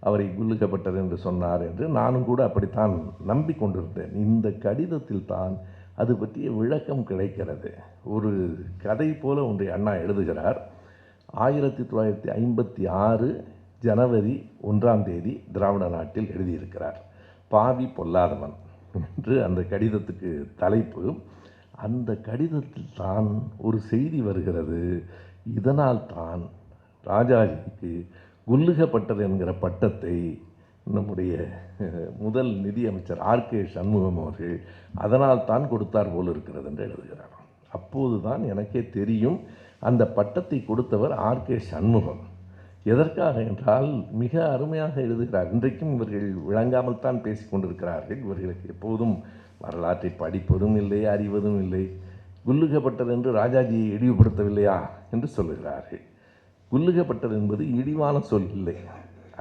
A: அவரை குல்லுகப்பட்டர் என்று சொன்னார் என்று நானும் கூட அப்படித்தான் நம்பிக்கொண்டிருந்தேன். இந்த கடிதத்தில் தான் அது பற்றிய விளக்கம் கிடைக்கிறது. ஒரு கதை போல ஒன்றை அண்ணா எழுதுகிறார். 1956 ஜனவரி 1ஆம் தேதி திராவிட நாட்டில் எழுதியிருக்கிறார். பாவி பொல்லாதவன் என்று அந்த கடிதத்துக்கு தலைப்பு. அந்த கடிதத்தில் தான் ஒரு செய்தி வருகிறது. இதனால் தான் ராஜாஜிக்கு குல்லுகப்பட்டர் என்கிற பட்டத்தை நம்முடைய முதல் நிதியமைச்சர் ஆர்.கே. சண்முகம் அவர்கள் அதனால் தான் கொடுத்தார் போல் இருக்கிறது என்று எழுதுகிறார். அப்போது தான் எனக்கே தெரியும், அந்த பட்டத்தை கொடுத்தவர் ஆர்.கே. சண்முகம். எதற்காக என்றால், மிக அருமையாக எழுதுகிறார். இன்றைக்கும் இவர்கள் விளங்காமல் தான் பேசி கொண்டிருக்கிறார்கள். இவர்களுக்கு எப்போதும் வரலாற்றை படிப்பதும் இல்லை, அறிவதும் இல்லை. குல்லுகப்பட்டர் என்று ராஜாஜியை இழிவுபடுத்தவில்லையா என்று சொல்லுகிறார்கள். குல்லுகப்பட்டர் என்பது இழிவான சொல் இல்லை,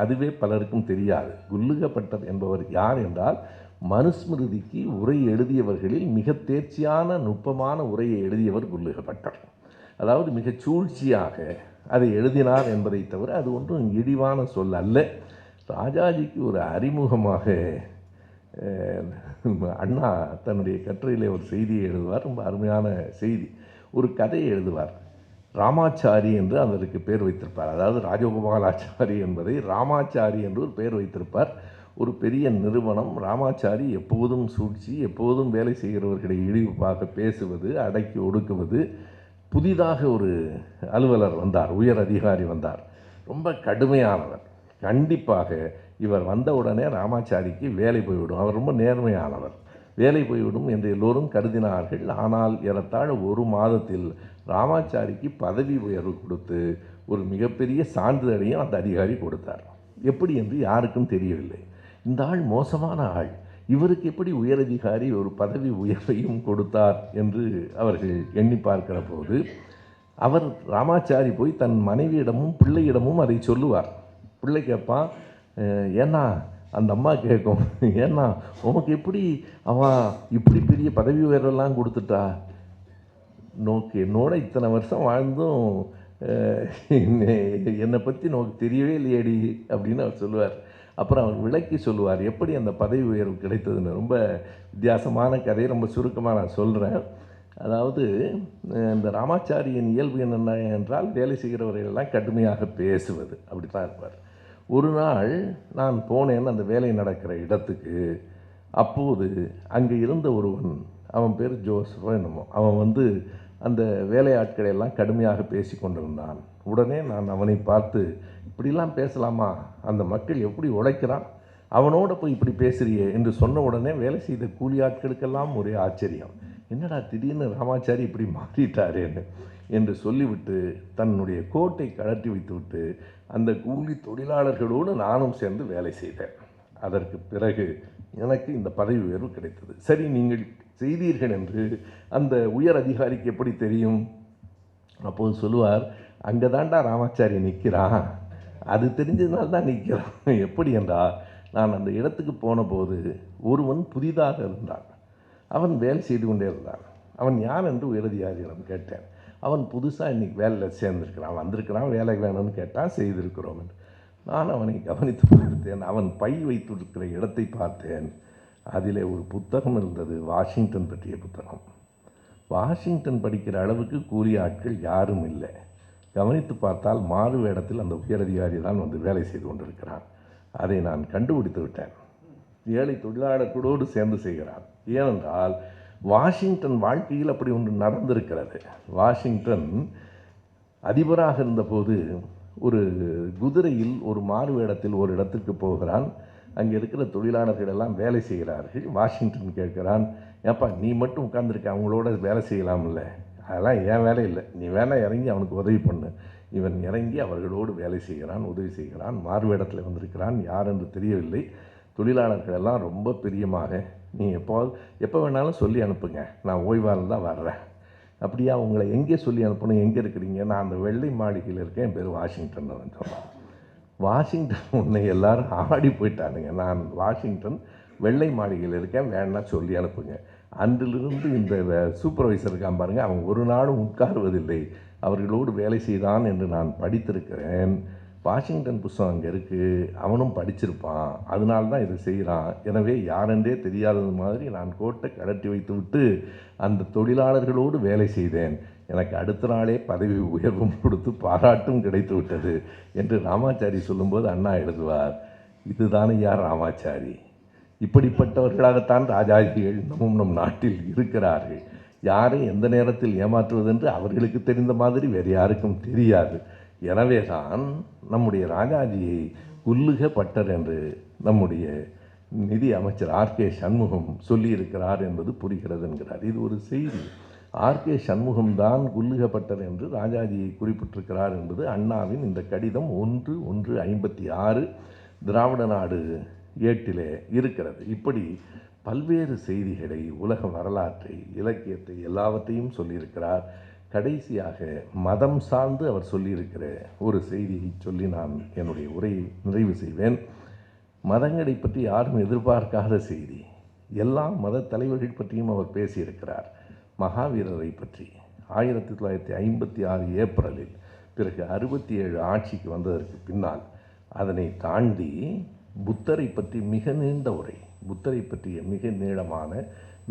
A: அதுவே பலருக்கும் தெரியாது. குல்லுகப்பட்டர் என்பவர் யார் என்றால், மனுஸ்மிருதிக்கு உரை எழுதியவர்களில் மிக தேர்ச்சியான நுட்பமான உரையை எழுதியவர் குல்லுகப்பட்டர். அதாவது மிகச் சூழ்ச்சியாக அதை எழுதினார் என்பதை தவிர அது ஒன்றும் இழிவான சொல் அல்ல. ராஜாஜிக்கு ஒரு அறிமுகமாக அண்ணா தன்னுடைய கட்டுரையிலே ஒரு செய்தியை எழுதுவார். ரொம்ப அருமையான செய்தி. ஒரு கதையை எழுதுவார். ராமாச்சாரி என்று அதற்கு பேர் வைத்திருப்பார். அதாவது ராஜகோபாலாச்சாரி என்பதை ராமாச்சாரி என்று ஒரு பெயர் வைத்திருப்பார். ஒரு பெரிய நிறுவனம். ராமாச்சாரி எப்போதும் சூழ்ச்சி, எப்போதும் வேலை செய்கிறவர்களை இழிவாக பேசுவது, அடக்கி ஒடுக்குவது. புதிதாக ஒரு அலுவலர் வந்தார், உயர் அதிகாரி வந்தார், ரொம்ப கடுமையானவர். கண்டிப்பாக இவர் வந்தவுடனே ராமாச்சாரிக்கு வேலை போய்விடும், அவர் ரொம்ப நேர்மையானவர், வேலை போய்விடும் என்று எல்லோரும் கருதினார்கள். ஆனால் ஏறத்தாழ 1 மாதத்தில் ராமாச்சாரிக்கு பதவி உயர்வு கொடுத்து ஒரு மிகப்பெரிய சான்றிதழையும் அந்த அதிகாரி கொடுத்தார். எப்படி என்று யாருக்கும் தெரியவில்லை. இந்த ஆள் மோசமான ஆள், இவருக்கு எப்படி உயரதிகாரி ஒரு பதவி உயர்வையும் கொடுத்தார் என்று அவர்கள் எண்ணி பார்க்கிற போது அவர் ராமாச்சாரி போய் தன் மனைவியிடமும் பிள்ளையிடமும் அதை சொல்லுவார். பிள்ளை கேட்பான், ஏன்னா அந்த அம்மா கேட்கும், ஏன்னா உனக்கு எப்படி அவன் இப்படி பெரிய பதவி உயர்வெல்லாம் கொடுத்துட்டா, நோக்கு என்னோட இத்தனை வருஷம் வாழ்ந்தும் என்னை பற்றி நோக்கு தெரியவே இல்லையடி அப்படின்னு அவர் சொல்லுவார். அப்புறம் அவர் விளக்கி சொல்லுவார் எப்படி அந்த பதவி உயர்வு கிடைத்ததுன்னு. ரொம்ப வித்தியாசமான கதையை ரொம்ப சுருக்கமாக நான் சொல்கிறேன். அதாவது இந்த ராமாச்சாரியின் இயல்பு என்னென்ன என்றால் வேலை செய்கிறவர்களெல்லாம் கடுமையாக பேசுவது, அப்படி தான் இருப்பார். ஒரு நாள் நான் போனேன் அந்த வேலை நடக்கிற இடத்துக்கு. அப்போது அங்கே இருந்த ஒருவன், அவன் பேர் ஜோசஃபோ என்னமோ, அவன் அந்த வேலையாட்களை எல்லாம் கடுமையாக பேசி கொண்டிருந்தான். உடனே நான் அவனை பார்த்து, இப்படிலாம் பேசலாமா, அந்த மக்கள் எப்படி உழைக்கிறான், அவனோட போய் இப்படி பேசுறியே என்று சொன்ன உடனே வேலை செய்த கூலி ஆட்களுக்கெல்லாம் ஒரே ஆச்சரியம். என்னடா திடீர்னு ராமாச்சாரி இப்படி மாறிட்டாரேன்னு என்று சொல்லிவிட்டு தன்னுடைய கோட்டை கழற்றி வைத்துவிட்டு அந்த கூலி தொழிலாளர்களோடு நானும் சேர்ந்து வேலை செய்தேன். அதற்கு பிறகு எனக்கு இந்த பதவி உயர்வு கிடைத்தது. சரி, நீங்கள் செய்தீர்கள் என்று அந்த உயர் அதிகாரிக்கு எப்படி தெரியும்? அப்போது சொல்லுவார், அங்கே தாண்டா ராமாச்சாரி நிற்கிறான், அது தெரிஞ்சதுனால தான் நிற்கிறான். எப்படி என்றால், நான் அந்த இடத்துக்கு போன போது ஒருவன் புதிதாக இருந்தான். அவன் வேலை செய்து கொண்டே இருந்தான். அவன் யார் என்று உயரதிகாரியிடம் கேட்டேன். அவன் புதுசாக இன்றைக்கி வேலையில் சேர்ந்திருக்கிறான், வந்திருக்கிறான், வேலை வேணும்னு கேட்டால் செய்திருக்கிறோம் என்று. நான் அவனை கவனித்து பார்த்தேன். அவன் பை வைத்திருக்கிற இடத்தை பார்த்தேன். அதில் ஒரு புத்தகம் இருந்தது, வாஷிங்டன் பற்றிய புத்தகம். வாஷிங்டன் படிக்கிற அளவுக்கு கூலி ஆட்கள் யாரும் இல்லை. கவனித்து பார்த்தால் மாறு வேடத்தில் அந்த உயரதிகாரி தான் வேலை செய்து கொண்டிருக்கிறான். அதை நான் கண்டுபிடித்து விட்டேன். ஏழை தொழிலாளர்களோடு சேர்ந்து செய்கிறான். ஏனென்றால் வாஷிங்டன் வாழ்க்கையில் அப்படி ஒன்று நடந்திருக்கிறது. வாஷிங்டன் அதிபராக இருந்தபோது ஒரு குதிரையில் ஒரு மாறு வேடத்தில் ஒரு இடத்துக்கு போகிறான். அங்கே இருக்கிற தொழிலாளர்கள் எல்லாம் வேலை செய்கிறார்கள். வாஷிங்டன் கேட்குறான், ஏப்பா நீ மட்டும் உட்கார்ந்துருக்க, அவங்களோட வேலை செய்யலாம்ல, அதெல்லாம் என் வேலை இல்லை, நீ வேணா இறங்கி அவனுக்கு உதவி பண்ணு. இவன் இறங்கி அவர்களோடு வேலை செய்கிறான், உதவி செய்கிறான். மாறு வேடத்தில் வந்திருக்கிறான், யார் என்று தெரியவில்லை. தொழிலாளர்கள் எல்லாம் ரொம்ப பிரியமாக, நீ எப்போ வேணாலும் சொல்லி அனுப்புங்க, நான் ஓய்வாக தான் வர்றேன். அப்படியா, உங்களை எங்கே சொல்லி அனுப்பணும், எங்கே இருக்கிறீங்க? நான் அந்த வெள்ளை மாளிகையில் இருக்கேன், என் பேர் வாஷிங்டன் சொன்னான். வாஷிங்டன் உன்னை எல்லாரும் ஆடி போயிட்டானுங்க. நான் வாஷிங்டன் வெள்ளை மாளிகையில் இருக்கேன், வேணா சொல்லி அனுப்புங்க. அன்றிலிருந்து இந்த சூப்பர்வைசர் இருக்கான் பாருங்கள், அவன் ஒரு நாளும் உட்காருவதில்லை, அவர்களோடு வேலை செய்தான் என்று நான் படித்திருக்கிறேன். வாஷிங்டன் புஸ்தகம் அங்கே இருக்குது, அவனும் படிச்சிருப்பான், அதனால தான் இதை செய்கிறான். எனவே யாரென்றே தெரியாதது மாதிரி நான் கோட்டை கழட்டி வைத்து விட்டு அந்த தொழிலாளர்களோடு வேலை செய்தேன். எனக்கு அடுத்த நாளே பதவி உயர்வும் கொடுத்து பாராட்டும் கிடைத்து விட்டது என்று ராமாச்சாரி சொல்லும்போது அண்ணா எழுதுவார், இதுதானே யார் ராமாச்சாரி. இப்படிப்பட்டவர்களாகத்தான் ராஜாஜிகள் இன்னமும் நம் நாட்டில் இருக்கிறார்கள். யாரை எந்த நேரத்தில் ஏமாற்றுவதென்று அவர்களுக்கு தெரிந்த மாதிரி வேறு யாருக்கும் தெரியாது. எனவே தான் நம்முடைய ராஜாஜியை குல்லுக பட்டர் என்று நம்முடைய நிதி அமைச்சர் ஆர்கே சண்முகம் சொல்லியிருக்கிறார் என்பது புரிகிறது என்கிறார். இது ஒரு செய்தி. ஆர்கே சண்முகம் தான் குல்லுக பட்டர் என்று ராஜாஜியை குறிப்பிட்டிருக்கிறார் என்பது அண்ணாவின் இந்த கடிதம் 1/1/56 திராவிட நாடு ஏட்டிலே இருக்கிறது. இப்படி பல்வேறு செய்திகளை, உலக வரலாற்றை, இலக்கியத்தை, எல்லாவற்றையும் சொல்லியிருக்கிறார். கடைசியாக மதம் சார்ந்து அவர் சொல்லியிருக்கிற ஒரு செய்தியை சொல்லி நான் என்னுடைய உரையை நிறைவு செய்வேன். மதங்களை பற்றி யாரும் எதிர்பார்க்காத செய்தி. எல்லா மத தலைவர்கள் பற்றியும் அவர் பேசியிருக்கிறார். மகாவீரரை பற்றி 1956 ஏப்ரலில், பிறகு 67 ஆட்சிக்கு வந்ததற்கு பின்னால், அதனை தாண்டி புத்தரை பற்றி மிக நீண்ட உரை, புத்தரை பற்றிய மிக நீளமான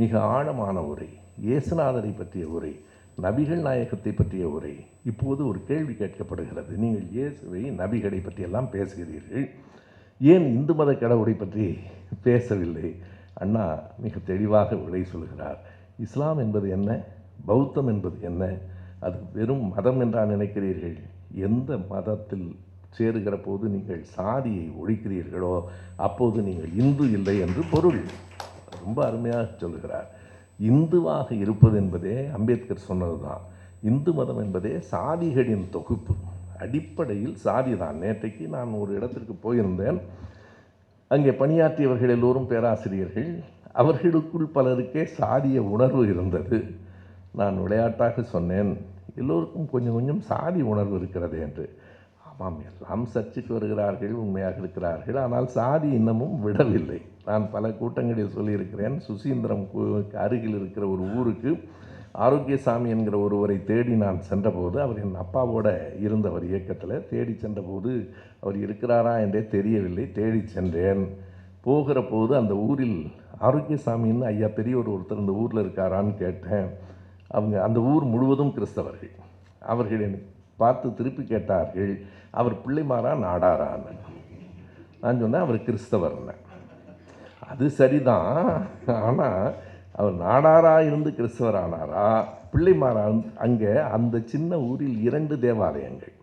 A: மிக ஆழமான உரை, இயேசுநாதரை பற்றிய உரை, நபிகள் நாயகத்தை பற்றிய உரை. இப்போது ஒரு கேள்வி கேட்கப்படுகிறது, நீங்கள் இயேசுவை நபிகளை பற்றியெல்லாம் பேசுகிறீர்கள், ஏன் இந்து மத கடவுளை பற்றி பேசவில்லை? அண்ணா மிக தெளிவாக விடை சொல்கிறார். இஸ்லாம் என்பது என்ன, பௌத்தம் என்பது என்ன? அது வெறும் மதம் என்றா நினைக்கிறீர்கள்? எந்த மதத்தில் சேருகிற போது நீங்கள் சாதியை ஒழிக்கிறீர்களோ அப்போது நீங்கள் இந்து இல்லை என்று பொருள். ரொம்ப அருமையாக சொல்கிறார். இந்துவாக இருப்பது என்பதே அம்பேத்கர் சொன்னது தான். இந்து மதம் என்பதே சாதிகளின் தொகுப்பு. அடிப்படையில் சாதி தான். நேற்றைக்கு நான் ஒரு இடத்திற்கு போயிருந்தேன். அங்கே பணியாற்றியவர்கள் எல்லோரும் பேராசிரியர்கள். அவர்களுக்குள் பலருக்கே சாதிய உணர்வு இருந்தது. நான் விளையாட்டாக சொன்னேன், எல்லோருக்கும் கொஞ்சம் கொஞ்சம் சாதி உணர்வு இருக்கிறது என்று. ஆமாம், எல்லாம் சர்ச்சுக்கு வருகிறார்கள், உண்மையாக இருக்கிறார்கள், ஆனால் சாதி இன்னமும் விடவில்லை. நான் பல கூட்டங்களில் சொல்லியிருக்கிறேன். சுசீந்திரம் அருகில் இருக்கிற ஒரு ஊருக்கு ஆரோக்கியசாமி என்கிற ஒருவரை தேடி நான் சென்றபோது, அவர் என் அப்பாவோட இருந்தவர் இயக்கத்தில். தேடி சென்றபோது அவர் இருக்கிறாரா என்றே தெரியவில்லை. தேடி சென்றேன். போகிற போது அந்த ஊரில் ஆரோக்கியசாமின்னு ஐயா பெரியவர் ஒருத்தர் இந்த ஊரில் இருக்காரான்னு கேட்டேன். அவங்க அந்த ஊர் முழுவதும் கிறிஸ்தவர்கள். அவர்கள் என்னை பார்த்து திருப்பி கேட்டார்கள், அவர் பிள்ளைமாரா நாடாரான்னு. நான் சொன்னேன், அவர் கிறிஸ்தவர்னு. அது சரிதான், ஆனால் அவர் நாடாராக இருந்து கிறிஸ்தவர் ஆனாரா, பிள்ளைமாரா? அங்கே அந்த சின்ன ஊரில் 2 தேவாலயங்கள்,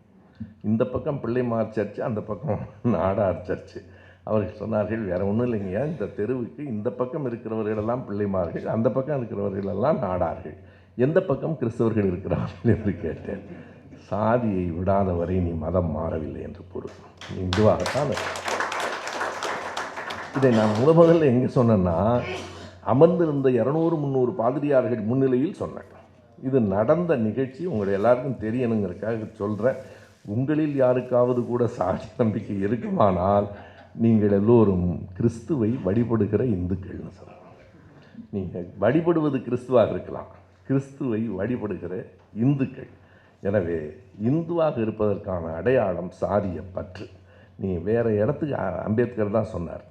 A: இந்த பக்கம் பிள்ளைமார் சர்ச்சு, அந்த பக்கம் நாடார் சர்ச்சு. அவர்கள் சொன்னார்கள், வேறு ஒன்றும் இல்லைங்க, இந்த தெருவுக்கு இந்த பக்கம் இருக்கிறவர்களெல்லாம் பிள்ளைமார்கள், அந்த பக்கம் இருக்கிறவர்களெல்லாம் நாடார்கள், எந்த பக்கம் கிறிஸ்தவர்கள் இருக்கிறார்கள் என்று கேட்டேன். சாதியை விடாதவரை நீ மதம் மாறவில்லை என்று பொருள். இந்துவாகத்தான். இதை நான் முதல்ல எங்கே சொன்னேன்னா, அமர்ந்திருந்த 200-300 பாதிரியார்கள் முன்னிலையில் சொன்னேன். இது நடந்த நிகழ்ச்சி, உங்களை எல்லாருக்கும் தெரியணுங்கிறதுக்காக சொல்கிறேன். உங்களில் யாருக்காவது கூட சாதி நம்பிக்கை இருக்குமானால் நீங்கள் எல்லோரும் கிறிஸ்துவை வழிபடுகிற இந்துக்கள்னு சொல்லுங்கள். நீங்கள் வழிபடுவது கிறிஸ்துவாக இருக்கலாம், கிறிஸ்துவை வழிபடுகிற இந்துக்கள். எனவே இந்துவாக இருப்பதற்கான அடையாளம் சாதிய பற்று. நீ வேறு இடத்துக்கு அம்பேத்கர் தான் சொன்னார்.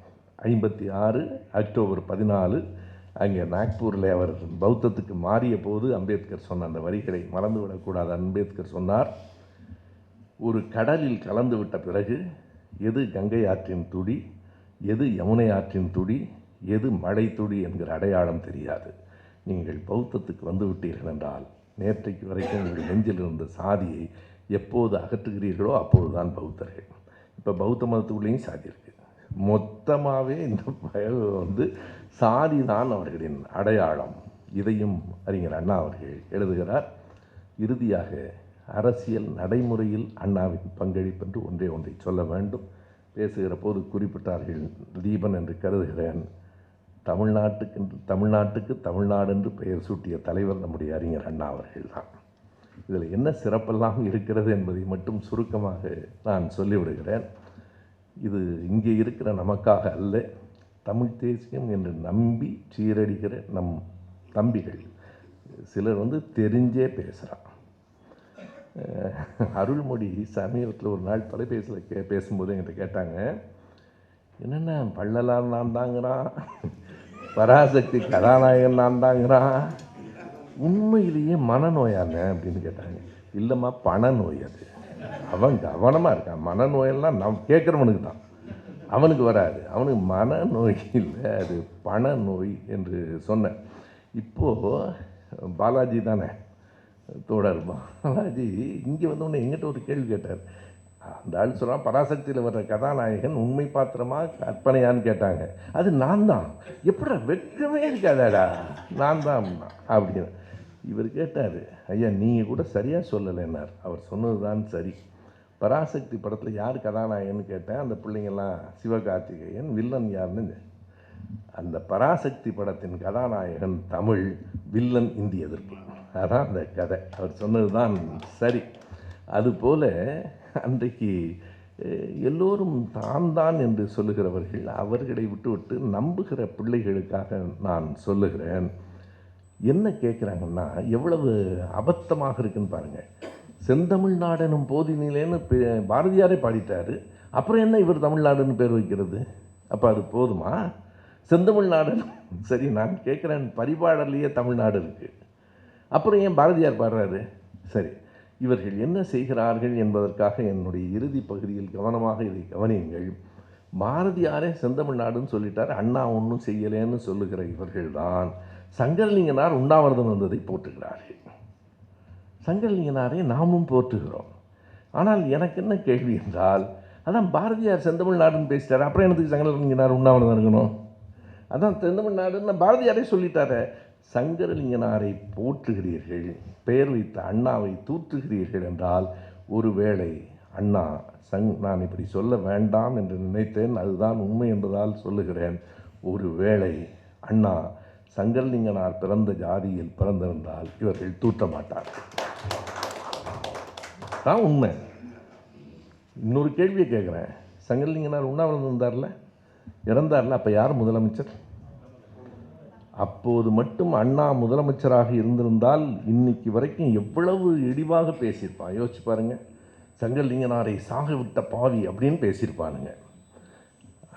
A: 56 அக்டோபர் 14 அங்கே நாக்பூரில் அவர் பௌத்தத்துக்கு மாறிய போது அம்பேத்கர் சொன்ன அந்த வரிகளை மறந்துவிடக்கூடாது. அம்பேத்கர் சொன்னார், ஒரு கடலில் கலந்து விட்ட பிறகு எது கங்கை ஆற்றின் துடி, எது யமுனை ஆற்றின் துடி, எது மழை துடி என்கிற அடையாளம் தெரியாது. நீங்கள் பௌத்தத்துக்கு வந்து விட்டீர்கள் என்றால் நேற்றைக்கு வரைக்கும் உங்கள் நெஞ்சில் இருந்த சாதியை எப்போது அகற்றுகிறீர்களோ அப்போது தான் பௌத்தர்கள். இப்போ பௌத்த மதத்துக்குள்ளேயும் சாதி இருக்குது. மொத்தமாகவே இந்த பயல் சாதி தான் அவர்களின் அடையாளம். இதையும் அறிஞர் அண்ணா அவர்கள் எழுதுகிறார். இறுதியாக அரசியல் நடைமுறையில் அண்ணாவின் பங்களிப்பு என்று ஒன்றை சொல்ல வேண்டும். பேசுகிற போது குறிப்பிட்டார்கள் தீபன் என்று கருதுகிறேன். தமிழ்நாட்டுக்கு தமிழ்நாடு என்று பெயர் சூட்டிய தலைவர் நம்முடைய அறிஞர் அண்ணா அவர்கள் தான். இதில் என்ன சிறப்பெல்லாம் இருக்கிறது என்பதை மட்டும் சுருக்கமாக நான் சொல்லிவிடுகிறேன். இது இங்கே இருக்கிற நமக்காக அல்ல, தமிழ் தேசியம் என்று நம்பி சீரடிக்கிற நம் தம்பிகள் சிலர் தெரிஞ்சே பேசுகிறான். அருள்மொழி சமீபத்தில் ஒரு நாள் தொலைபேசியில் பேசும்போது என்கிட்ட கேட்டாங்க, என்னென்ன பள்ளலார் நான் தாங்கிறான், பராசக்தி கதாநாயகன் நான் தாங்கிறான், உண்மையிலேயே மனநோயாங்க அப்படின்னு கேட்டாங்க. இல்லைம்மா, பணநோய். அது அவன் கவனமாக இருக்கான். மனநோயெல்லாம் நம் கேட்குறவனுக்கு தான், அவனுக்கு வராது. அவனுக்கு மனநோய் இல்லை, அது பணநோய் என்று சொன்னேன். இப்போது பாலாஜி தானே தோழர் பாலாஜி இங்கே வந்தோடனே எங்கிட்ட ஒரு கேள்வி கேட்டார். அந்த ஆள் சொல்கிறான், பராசக்தியில் வர்ற கதாநாயகன் உண்மை பாத்திரமா கற்பனையான்னு கேட்டாங்க. அது நான் தான். எப்படி வெட்கமே இருக்காதாடா, நான் தான் அப்படின்னு. இவர் கேட்டார், ஐயா நீங்கள் கூட சரியாக சொல்லலைன்னார். அவர் சொன்னது தான் சரி. பராசக்தி படத்தில் யார் கதாநாயகன்னு கேட்டேன். அந்த பிள்ளைங்கள்லாம் சிவகார்த்திகேயன், வில்லன் யாருன்னு. அந்த பராசக்தி படத்தின் கதாநாயகன் தமிழ், வில்லன் இந்திய எதிர்ப்பு. அதான் அந்த கதை. அவர் சொன்னது தான் சரி. அதுபோல் அன்றைக்கு எல்லோரும் தான் என்று சொல்லுகிறவர்கள், அவர்களை விட்டு நம்புகிற பிள்ளைகளுக்காக நான் சொல்லுகிறேன். என்ன கேட்குறாங்கன்னா, எவ்வளவு அபத்தமாக இருக்குன்னு பாருங்கள். செந்தமிழ்நாடெனும் போதினிலேன்னு பாரதியாரே பாடிட்டார். அப்புறம் என்ன இவர் தமிழ்நாடுன்னு பேர் வைக்கிறது? அப்போ அது போதுமா? செந்தமிழ்நாடுன்னு சரி, நான் கேட்குறேன், பரிபாடல்லையே தமிழ்நாடு இருக்குது, அப்புறம் ஏன் பாரதியார் பாடுறாரு? சரி, இவர்கள் என்ன செய்கிறார்கள் என்பதற்காக என்னுடைய இறுதி பகுதியில் கவனமாக இதை கவனியுங்கள். பாரதியாரே செந்தமிழ்நாடுன்னு சொல்லிட்டார், அண்ணா ஒன்றும் செய்யலேன்னு சொல்லுகிற இவர்கள்தான் சங்கரலிங்கனார் உண்ணாவிரதம் வந்ததை போற்றுகிறார்கள். சங்கரலிங்கனாரை நாமும் போற்றுகிறோம். ஆனால் எனக்கு என்ன கேள்வி என்றால், அதான் பாரதியார் செந்தமிழ்நாடுன்னு பேசிட்டார், அப்புறம் எனக்கு சங்கரலிங்கனார் உண்ணாவிரதம் இருக்கணும்? அதான் செந்தமிழ்நாடுன்னு பாரதியாரே சொல்லிட்டார. சங்கரலிங்கனாரை போற்றுகிறீர்கள், பெயர் வைத்த அண்ணாவை தூற்றுகிறீர்கள் என்றால், ஒருவேளை அண்ணா நான் இப்படி சொல்ல வேண்டாம் என்று நினைத்தேன், அதுதான் உண்மை என்பதால் சொல்லுகிறேன். ஒருவேளை அண்ணா சங்கரலிங்கனார் பிறந்த ஜாதியில் பிறந்திருந்தால் இவர்கள் தூற்ற மாட்டார்கள். தான் உண்மை. இன்னொரு கேள்வியை கேட்குறேன். சங்கரலிங்கனார் உண்ணாவிரதம் இருந்தார்ல, இறந்தார்ல, அப்போ யார் முதலமைச்சர்? அப்போது மட்டும் அண்ணா முதலமைச்சராக இருந்திருந்தால் இன்னைக்கு வரைக்கும் எவ்வளவு இழிவாக பேசியிருப்பான் யோசிச்சு பாருங்கள். சங்கரலிங்கனாரை சாக விட்ட பாவி அப்படின்னு பேசியிருப்பானுங்க.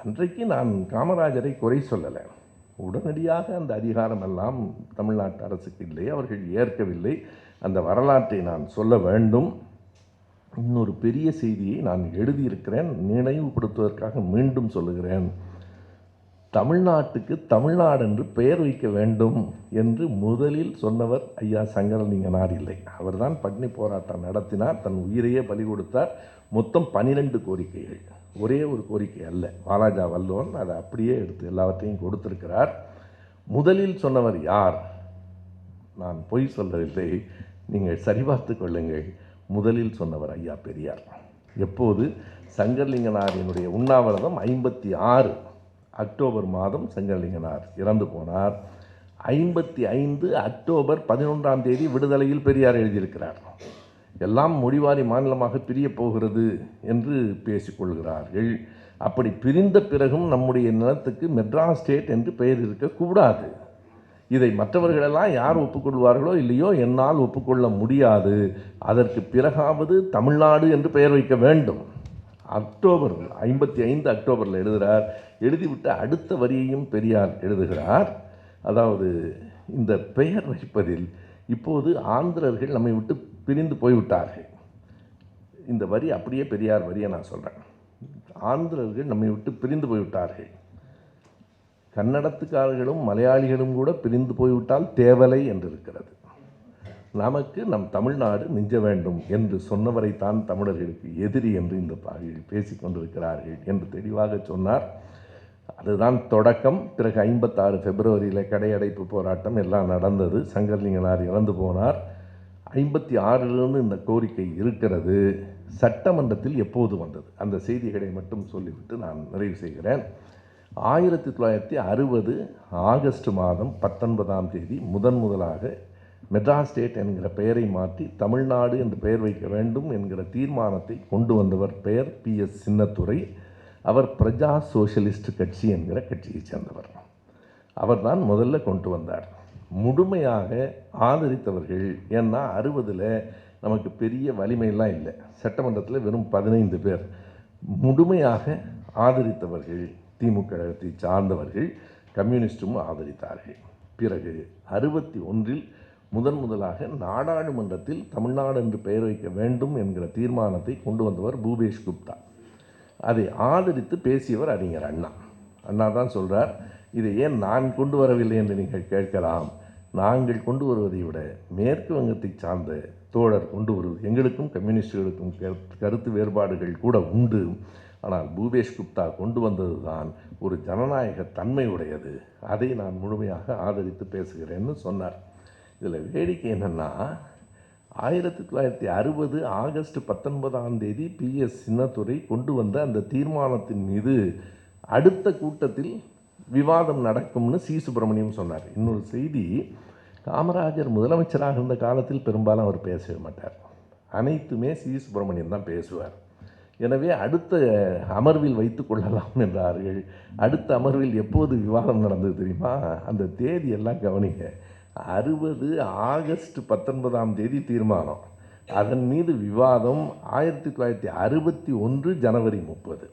A: அன்றைக்கு நான் காமராஜரை குறை சொல்லலை. உடனடியாக அந்த அதிகாரம் எல்லாம் தமிழ்நாட்டு அரசுக்கு இல்லை, அவர்கள் ஏற்கவில்லை. அந்த வரலாற்றை நான் சொல்ல வேண்டும். இன்னொரு பெரிய செய்தியை நான் எழுதியிருக்கிறேன், நினைவுபடுத்துவதற்காக மீண்டும் சொல்லுகிறேன். தமிழ்நாட்டுக்கு தமிழ்நாடு என்று பெயர் வைக்க வேண்டும் என்று முதலில் சொன்னவர் ஐயா சங்கரலிங்கனார் இல்லை. அவர்தான் பட்டினி போராட்டம் நடத்தினார், தன் உயிரையே பலி கொடுத்தார். மொத்தம் 12 கோரிக்கைகள், ஒரே ஒரு கோரிக்கை அல்ல. வாலாஜா வல்லோன் அதை அப்படியே எடுத்து எல்லாவற்றையும் கொடுத்திருக்கிறார். முதலில் சொன்னவர் யார்? நான் பொய் சொல்லவில்லை, நீங்கள் சரிபார்த்து கொள்ளுங்கள். முதலில் சொன்னவர் ஐயா பெரியார். எப்போது? சங்கரலிங்கனாரினுடைய உண்ணாவிரதம் 56 அக்டோபர் மாதம் சங்கரலிங்கனார் இறந்து போனார். 55 அக்டோபர் 11ஆம் தேதி விடுதலையில் பெரியார் எழுதியிருக்கிறார். எல்லாம் மொழிவாரி மாநிலமாக பிரிய போகிறது என்று பேசிக்கொள்கிறார்கள். அப்படி பிரிந்த பிறகும் நம்முடைய நிலத்துக்கு மெட்ராஸ் ஸ்டேட் என்று பெயர் இருக்கக்கூடாது. இதை மற்றவர்களெல்லாம் யார் ஒப்புக்கொள்வார்களோ இல்லையோ, என்னால் ஒப்புக்கொள்ள முடியாது. அதற்கு பிறகாவது தமிழ்நாடு என்று பெயர் வைக்க வேண்டும். அக்டோபர் 55 அக்டோபரில் எழுதுகிறார். எழுதிவிட்ட அடுத்த வரியையும் பெரியார் எழுதுகிறார். அதாவது இந்த பெயர் வைப்பதில் இப்போது ஆந்திரர்கள் நம்மை விட்டு பிரிந்து போய்விட்டார்கள். இந்த வரி அப்படியே பெரியார் வரியை நான் சொல்கிறேன். ஆந்திரர்கள் நம்மை விட்டு பிரிந்து போய்விட்டார்கள். கன்னடத்துக்காரர்களும் மலையாளிகளும் கூட பிரிந்து போய்விட்டால் தேவலை என்று இருக்கிறது. நமக்கு நம் தமிழ்நாடு மிஞ்ச வேண்டும் என்று சொன்னவரைத்தான் தமிழர்களுக்கு எதிரி என்று இந்த பாவிகள் பேசிக்கொண்டிருக்கிறார்கள் என்று தெளிவாக சொன்னார். அதுதான் தொடக்கம். பிறகு 56 பிப்ரவரியில் கடையடைப்பு போராட்டம் எல்லாம் நடந்தது. சங்கரலிங்கனார் இறந்து போனார். 56 இந்த கோரிக்கை இருக்கிறது. சட்டமன்றத்தில் எப்போது வந்தது அந்த செய்திகளை மட்டும் சொல்லிவிட்டு நான் நிறைவு செய்கிறேன். 1960 ஆகஸ்ட் மாதம் 19ஆம் தேதி முதலாக மெட்ராஸ் ஸ்டேட் என்கிற பெயரை மாற்றி தமிழ்நாடு என்று பெயர் வைக்க வேண்டும் என்கிற தீர்மானத்தை கொண்டு வந்தவர் பெயர் PS சின்னத்துரை. அவர் பிரஜா சோஷலிஸ்ட் கட்சி என்கிற கட்சியைச் சேர்ந்தவர். அவர்தான் முதல்ல கொண்டு வந்தார். முழுமையாக ஆதரித்தவர்கள், ஏன்னா 60 நமக்கு பெரிய வலிமையெல்லாம் இல்லை, சட்டமன்றத்தில் வெறும் 15 பேர். முழுமையாக ஆதரித்தவர்கள் திமுகத்தை சார்ந்தவர்கள், கம்யூனிஸ்டும் ஆதரித்தார்கள். பிறகு 61 முதலாக நாடாளுமன்றத்தில் தமிழ்நாடு என்று பெயர் வைக்க வேண்டும் என்கிற தீர்மானத்தை கொண்டு வந்தவர் பூபேஷ் குப்தா. அதை ஆதரித்து பேசியவர் அறிஞர் அண்ணா. அண்ணா தான் சொல்கிறார், இதை ஏன் நான் கொண்டு வரவில்லை என்று நீங்கள் கேட்கலாம். நாங்கள் கொண்டு வருவதை விட மேற்கு வங்கத்தை சார்ந்த தோழர் கொண்டு வருவது, எங்களுக்கும் கம்யூனிஸ்டுகளுக்கும் கருத்து வேறுபாடுகள் கூட உண்டு, ஆனால் பூபேஷ் குப்தா கொண்டு வந்தது தான் ஒரு ஜனநாயக தன்மை உடையது, அதை நான் முழுமையாக ஆதரித்து பேசுகிறேன்னு சொன்னார். இதில் வேடிக்கை என்னென்னா, 1960 ஆகஸ்ட் 19ஆம் தேதி PS சின்னத்துரை கொண்டு வந்த அந்த தீர்மானத்தின் மீது அடுத்த கூட்டத்தில் விவாதம் நடக்கும்னு சுப்பிரமணியம் சொன்னார். இன்னொரு செய்தி, காமராஜர் முதலமைச்சராக இருந்த காலத்தில் பெரும்பாலும் அவர் பேசவே மாட்டார். அனைத்துமே சுப்பிரமணியம் தான் பேசுவார். எனவே அடுத்த அமர்வில் வைத்து கொள்ளலாம் என்றார்கள். அடுத்த அமர்வில் எப்போது விவாதம் நடந்தது தெரியுமா? அந்த தேதியெல்லாம் கவனிங்க. 60 ஆகஸ்ட் 19ஆம் தேதி தீர்மானம், அதன் மீது விவாதம் 1961 ஜனவரி 30.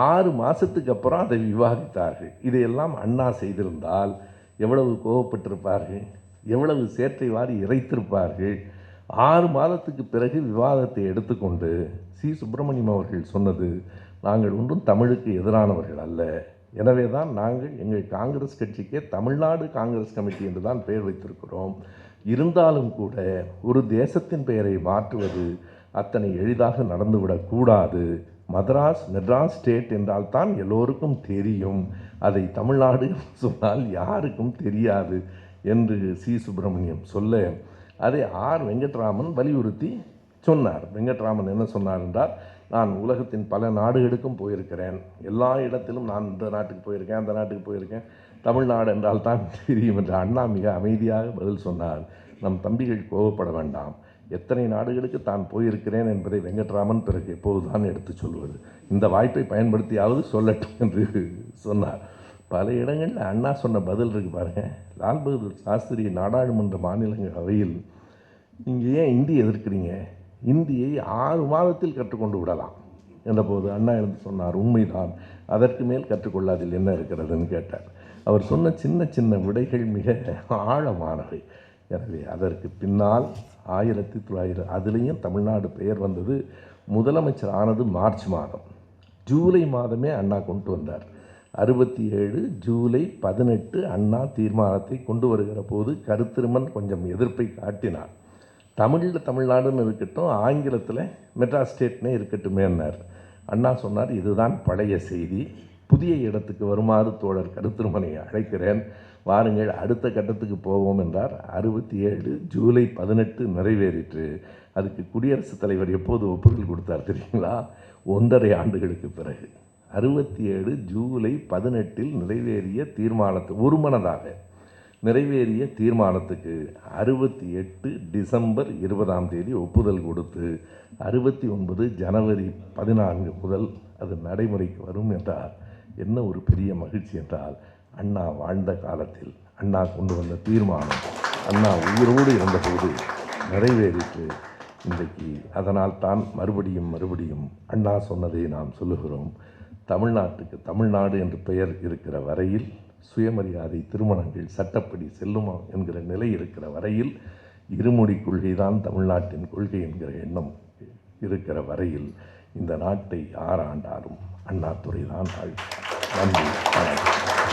A: 6 மாதத்துக்கு அப்புறம் அதை விவாதித்தார்கள். இதையெல்லாம் அண்ணா செய்திருந்தால் எவ்வளவு கோபப்பட்டிருப்பார்கள், எவ்வளவு சேற்றை வாரி இறைத்திருப்பார்கள். 6 மாதத்துக்கு பிறகு விவாதத்தை எடுத்துக்கொண்டு சுப்பிரமணியம் அவர்கள் சொன்னது, நாங்கள் ஒன்றும் தமிழுக்கு எதிரானவர்கள் அல்ல, எனவே தான் நாங்கள் எங்கள் காங்கிரஸ் கட்சிக்கே தமிழ்நாடு காங்கிரஸ் கமிட்டி என்று தான் பெயர் வைத்திருக்கிறோம். இருந்தாலும் கூட ஒரு தேசத்தின் பெயரை மாற்றுவது அத்தனை எளிதாக நடந்துவிடக்கூடாது. மெட்ராஸ் ஸ்டேட் என்றால் தான் எல்லோருக்கும் தெரியும், அதை தமிழ்நாடு சொன்னால் யாருக்கும் தெரியாது என்று சுப்பிரமணியம் சொல்ல, அதை வெங்கட்ராமன் வலியுறுத்தி சொன்னார். வெங்கட்ராமன் என்ன சொன்னார் என்றால், நான் உலகத்தின் பல நாடுகளுக்கும் போயிருக்கிறேன், எல்லா இடத்திலும் நான் இந்த நாட்டுக்கு போயிருக்கேன், அந்த நாட்டுக்கு போயிருக்கேன், தமிழ்நாடு என்றால் தான் தெரியும் என்று அண்ணா மிக அமைதியாக பதில் சொன்னார். நம் தம்பிகள் கோபப்பட வேண்டாம், எத்தனை நாடுகளுக்கு தான் போயிருக்கிறேன் என்பதை வெங்கட்ராமன் பிறகு எப்போதுதான் எடுத்து சொல்வது. இந்த வாய்ப்பை பயன்படுத்தியாவது சொல்லட்டும் என்று சொன்னார். பல இடங்களில் அண்ணா சொன்ன பதில் இருக்கு பாருங்கள். லால் பகதூர் சாஸ்திரி நாடாளுமன்ற மாநிலங்களவையில் நீங்கள் ஏன் இந்தி எதிர்க்கிறீங்க, இந்தியை 6 மாதத்தில் கற்றுக்கொண்டு விடலாம் என்றபோது அண்ணா எழுந்து சொன்னார், உண்மைதான், அதற்கு மேல் கற்றுக்கொள்ளாதில் என்ன இருக்கிறதுன்னு கேட்டார். அவர் சொன்ன சின்ன சின்ன விடைகள் மிக ஆழமானவை. எனவே அதற்கு பின்னால் 1900 அதுலேயும் தமிழ்நாடு பெயர் வந்தது. முதலமைச்சர் ஆனது மார்ச் மாதம். ஜூலை மாதமே அண்ணா கொண்டு வந்தார். 67 ஜூலை 18 அண்ணா தீர்மானத்தை கொண்டு வருகிற போது கருத்திருமன் கொஞ்சம் எதிர்ப்பை காட்டினார். தமிழில் தமிழ்நாடுன்னு இருக்கட்டும், ஆங்கிலத்தில் மெட்ராஸ் ஸ்டேட்னே இருக்கட்டுமேன்னார். அண்ணா சொன்னார், இதுதான் பழைய செய்தி, புதிய இடத்துக்கு வருமாறு தோழர் கருத்திருமனை அழைக்கிறேன், வாருங்கள் அடுத்த கட்டத்துக்கு போவோம் என்றார். 67 ஜூலை 18 நிறைவேறிற்று. அதுக்கு குடியரசுத் தலைவர் எப்போது ஒப்புதல் கொடுத்தார் தெரியுங்களா? 1.5 ஆண்டுகளுக்கு பிறகு 67 ஜூலை 18 நிறைவேறிய தீர்மானத்தை ஒருமனதாக நிறைவேறிய தீர்மானத்துக்கு 68 டிசம்பர் 20 ஒப்புதல் கொடுத்து 69 ஜனவரி 14 முதல் அது நடைமுறைக்கு வரும் என்றால் என்ன ஒரு பெரிய மகிழ்ச்சி என்றால், அண்ணா வாழ்ந்த காலத்தில் அண்ணா கொண்டு வந்த தீர்மானம் அண்ணா உயிரோடு இருந்தபோது நிறைவேறிற்று. இன்றைக்கு அதனால் தான் மறுபடியும் அண்ணா சொன்னதை நாம் சொல்லுகிறோம். தமிழ்நாட்டுக்கு தமிழ்நாடு என்று பெயர் இருக்கிற வரையில், சுயமரியாதை திருமணங்கள் சட்டப்படி செல்லுமா என்கிற நிலை இருக்கிற வரையில், இருமொழி கொள்கை தான் தமிழ்நாட்டின் கொள்கை என்கிற எண்ணம் இருக்கிற வரையில் இந்த நாட்டை யார் ஆண்டாலும் அண்ணாதுரை தான் ஆள். நன்றி.